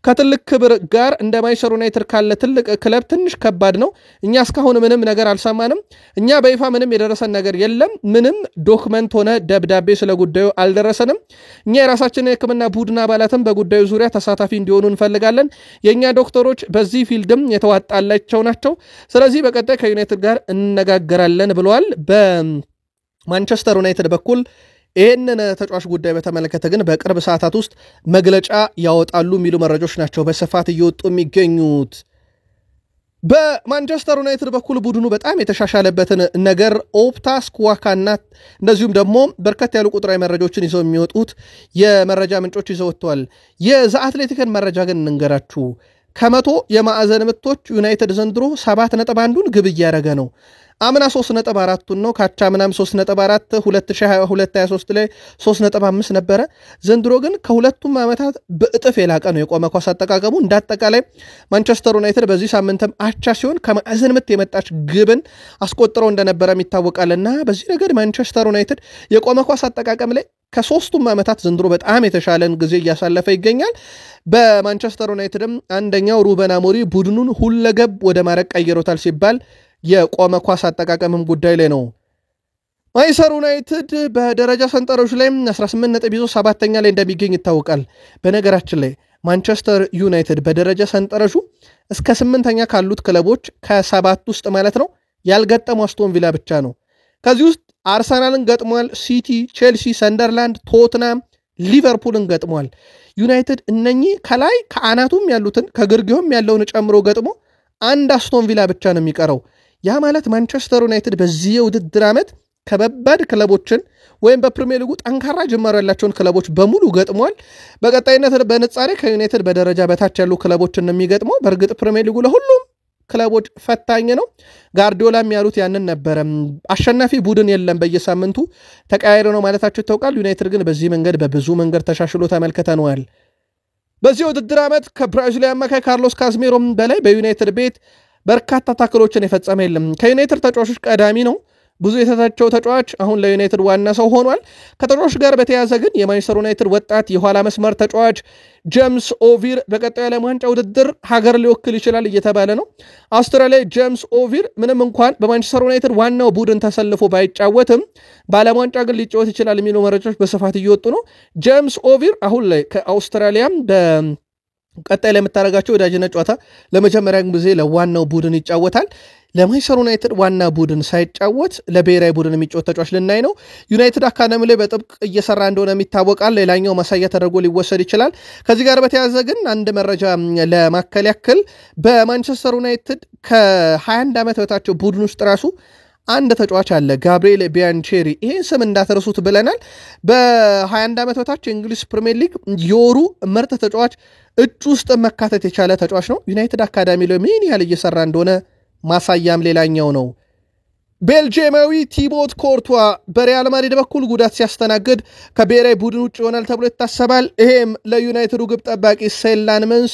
ከትልቅ ክብር ጋር እንደ ማንቸስተር ዩናይትድ ካለ ትልቅ ክለብ ትንሽ ከባድ ነው። እኛ እስካሁን ምንም ነገር አልሰማንም። እኛ በይፋ ምንም የደረሰን ነገር የለም። ምንም ዶክመንት ሆነ ደብዳቤ ስለ ጉዳዩ አልደረሰንም። እኛ የራሳችንን የሕክምና ቡድን አባላትም በጉዳዩ ዙሪያ ተሳታፊ እንዲሆኑ እንፈልጋለን። የእኛ ዶክተሮች በዚህ ፊልድም የተዋጣላቸው ናቸው። ስለዚህ በቀጣይ ከዩናይትድ ጋር እንነጋገራለን ብለዋል። በማንቸስተር ዩናይትድ በኩል ይህንን ተጫዋች ጉዳይ በተመለከተ ግን በቅርብ ሰዓታት ውስጥ መግለጫ ያወጣሉ የሚሉ መረጃዎች ናቸው በስፋት እየወጡ የሚገኙት። በማንቸስተር ዩናይትድ በኩል ቡድኑ በጣም የተሻሻለበትን ነገር ኦፕታ ስኩዋካና እንደዚሁም ደግሞ በርከት ያሉ ቁጥራዊ መረጃዎችን ይዘው የሚወጡት የመረጃ ምንጮች ይዘው ወጥተዋል። የዘ አትሌቲክን መረጃ ግን እንንገራችሁ። ከመቶ የማዕዘን ምቶች ዩናይትድ ዘንድሮ 7.1ን ግብ እያደረገ ነው። አምና 3.4ቱን ነው። ካቻምናም 3.4 2022-23 ላይ 3.5 ነበረ። ዘንድሮ ግን ከሁለቱም ዓመታት በእጥፍ የላቀ ነው የቆመ ኳስ አጠቃቀሙ። እንዳጠቃላይ ማንቸስተር ዩናይትድ በዚህ ሳምንትም አቻ ሲሆን ከማዕዘን ምት የመጣች ግብን አስቆጥረው እንደነበረ ይታወቃልና በዚህ ነገር ማንቸስተር ዩናይትድ የቆመ ኳስ አጠቃቀም ላይ ከሶስቱም ዓመታት ዘንድሮ በጣም የተሻለን ጊዜ እያሳለፈ ይገኛል። በማንቸስተር ዩናይትድም አንደኛው ሩበን አሞሪም ቡድኑን ሁለገብ ወደ ማድረግ ቀይሮታል ሲባል የቆመ ኳስ አጠቃቀምም ጉዳይ ላይ ነው። ማንቸስተር ዩናይትድ በደረጃ ሰንጠረዡ ላይ 18 ነጥብ ይዞ 7ኛ ላይ እንደሚገኝ ይታወቃል። በነገራችን ላይ ማንቸስተር ዩናይትድ በደረጃ ሰንጠረዡ እስከ 8ኛ ካሉት ክለቦች ከ7 ውስጥ ማለት ነው ያልገጠመው አስቶን ቪላ ብቻ ነው። ከዚህ ውስጥ አርሰናልን ገጥሟል፣ ሲቲ፣ ቼልሲ፣ ሰንደርላንድ፣ ቶትናም፣ ሊቨርፑልን ገጥሟል። ዩናይትድ እነኚህ ከላይ ከአናቱም ያሉትን ከግርጌውም ያለውን ጨምሮ ገጥሞ አንድ አስቶን ቪላ ብቻ ነው የሚቀረው። ያ ማለት ማንቸስተር ዩናይትድ በዚህ የውድድር ዓመት ከበባድ ክለቦችን ወይም በፕሪሚየር ሊጉ ጠንካራ ጅማሮ ያላቸውን ክለቦች በሙሉ ገጥሟል። በቀጣይነት በንጻሬ ከዩናይትድ በደረጃ በታች ያሉ ክለቦችን ነው የሚገጥመው። በእርግጥ ፕሪሚየር ሊጉ ለሁሉም ክለቦች ፈታኝ ነው። ጋርዲዮላም ያሉት ያንን ነበረ። አሸናፊ ቡድን የለም በየሳምንቱ ተቀያይሮ ነው ማለታቸው ይታወቃል። ዩናይትድ ግን በዚህ መንገድ በብዙ መንገድ ተሻሽሎ ተመልክተነዋል። በዚህ ውድድር ዓመት ከብራዚላዊ አማካይ ካርሎስ ካዝሜሮም በላይ በዩናይትድ ቤት በርካታ ታክሎችን የፈጸመ የለም። ከዩናይትድ ተጫዋቾች ቀዳሚ ነው። ብዙ የተታቸው ተጫዋች አሁን ለዩናይትድ ዋና ሰው ሆኗል። ከተጫዋች ጋር በተያያዘ ግን የማንቸስተር ዩናይትድ ወጣት የኋላ መስመር ተጫዋች ጄምስ ኦቪር በቀጣዩ ዓለም ዋንጫ ውድድር ሀገር ሊወክል ይችላል እየተባለ ነው። አውስትራሊያ ጄምስ ኦቪር ምንም እንኳን በማንቸስተር ዩናይትድ ዋናው ቡድን ተሰልፎ ባይጫወትም በዓለም ዋንጫ ግን ሊጫወት ይችላል የሚሉ መረጃዎች በስፋት እየወጡ ነው። ጄምስ ኦቪር አሁን ላይ ከአውስትራሊያም ቀጣይ ላይ የምታደርጋቸው ወዳጅነት ጨዋታ ለመጀመሪያ ጊዜ ለዋናው ቡድን ይጫወታል። ለማንቸስተር ዩናይትድ ዋና ቡድን ሳይጫወት ለብሔራዊ ቡድን የሚጫወት ተጫዋች ልናይ ነው። ዩናይትድ አካዳሚ ላይ በጥብቅ እየሰራ እንደሆነ ይታወቃል። ሌላኛው ማሳያ ተደርጎ ሊወሰድ ይችላል። ከዚህ ጋር በተያያዘ ግን አንድ መረጃ ለማከል ያክል በማንቸስተር ዩናይትድ ከ21 ዓመት በታቸው ቡድን ውስጥ ራሱ አንድ ተጫዋች አለ፣ ጋብሪኤል ቢያንቼሪ። ይህን ስም እንዳትረሱት ብለናል። በ21 ዓመት በታች የእንግሊዝ ፕሪሚየር ሊግ የወሩ ምርጥ ተጫዋች እጩ ውስጥ መካተት የቻለ ተጫዋች ነው። ዩናይትድ አካዳሚ ላይ ምን ያህል እየሰራ እንደሆነ ማሳያም ሌላኛው ነው። ቤልጂየማዊ ቲቦት ኮርቷ በሪያል ማድሪድ በኩል ጉዳት ሲያስተናግድ ከብሔራዊ ቡድን ውጭ ይሆናል ተብሎ ይታሰባል። ይሄም ለዩናይትዱ ግብ ጠባቂ ሴላንመንስ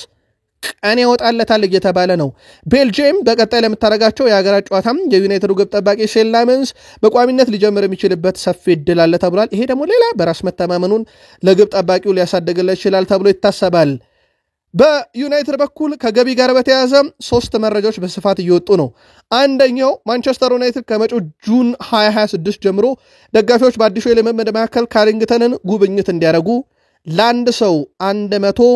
ቀን ያወጣለታል እየተባለ ነው። ቤልጂየም በቀጣይ ለምታደርጋቸው የሀገራት ጨዋታም የዩናይትዱ ግብ ጠባቂ ሴላንመንስ በቋሚነት ሊጀምር የሚችልበት ሰፊ እድል አለ ተብሏል። ይሄ ደግሞ ሌላ በራስ መተማመኑን ለግብ ጠባቂው ሊያሳድግለት ይችላል ተብሎ ይታሰባል። በዩናይትድ በኩል ከገቢ ጋር በተያያዘ 3 መረጃዎች በስፋት እየወጡ ነው። አንደኛው ማንቸስተር ዩናይትድ ከመጪው ጁን 2026 ጀምሮ ደጋፊዎች በአዲሱ የልምምድ ማዕከል ካሪንግተንን ጉብኝት እንዲያደርጉ ለአንድ ሰው 100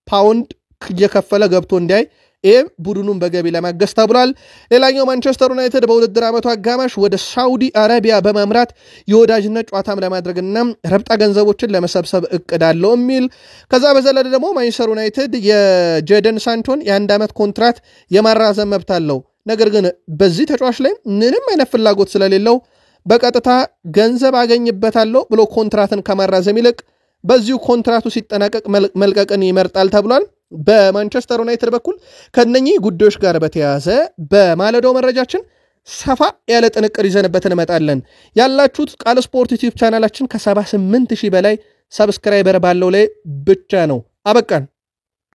ፓውንድ እየከፈለ ገብቶ እንዲያይ ይህም ቡድኑን በገቢ ለማገዝ ተብሏል። ሌላኛው ማንቸስተር ዩናይትድ በውድድር ዓመቱ አጋማሽ ወደ ሳውዲ አረቢያ በማምራት የወዳጅነት ጨዋታም ለማድረግና ረብጣ ገንዘቦችን ለመሰብሰብ እቅድ አለው የሚል። ከዛ በዘለለ ደግሞ ማንቸስተር ዩናይትድ የጄደን ሳንቾን የ1 ዓመት ኮንትራት የማራዘም መብት አለው። ነገር ግን በዚህ ተጫዋች ላይ ምንም አይነት ፍላጎት ስለሌለው በቀጥታ ገንዘብ አገኝበታለሁ ብሎ ኮንትራትን ከማራዘም ይልቅ በዚሁ ኮንትራቱ ሲጠናቀቅ መልቀቅን ይመርጣል ተብሏል። በማንቸስተር ዩናይትድ በኩል ከነኚህ ጉዳዮች ጋር በተያያዘ በማለዳው መረጃችን ሰፋ ያለ ጥንቅር ይዘንበት እንመጣለን። ያላችሁት ቃል ስፖርት ዩቲዩብ ቻናላችን ከ78000 በላይ ሰብስክራይበር ባለው ላይ ብቻ ነው። አበቃን።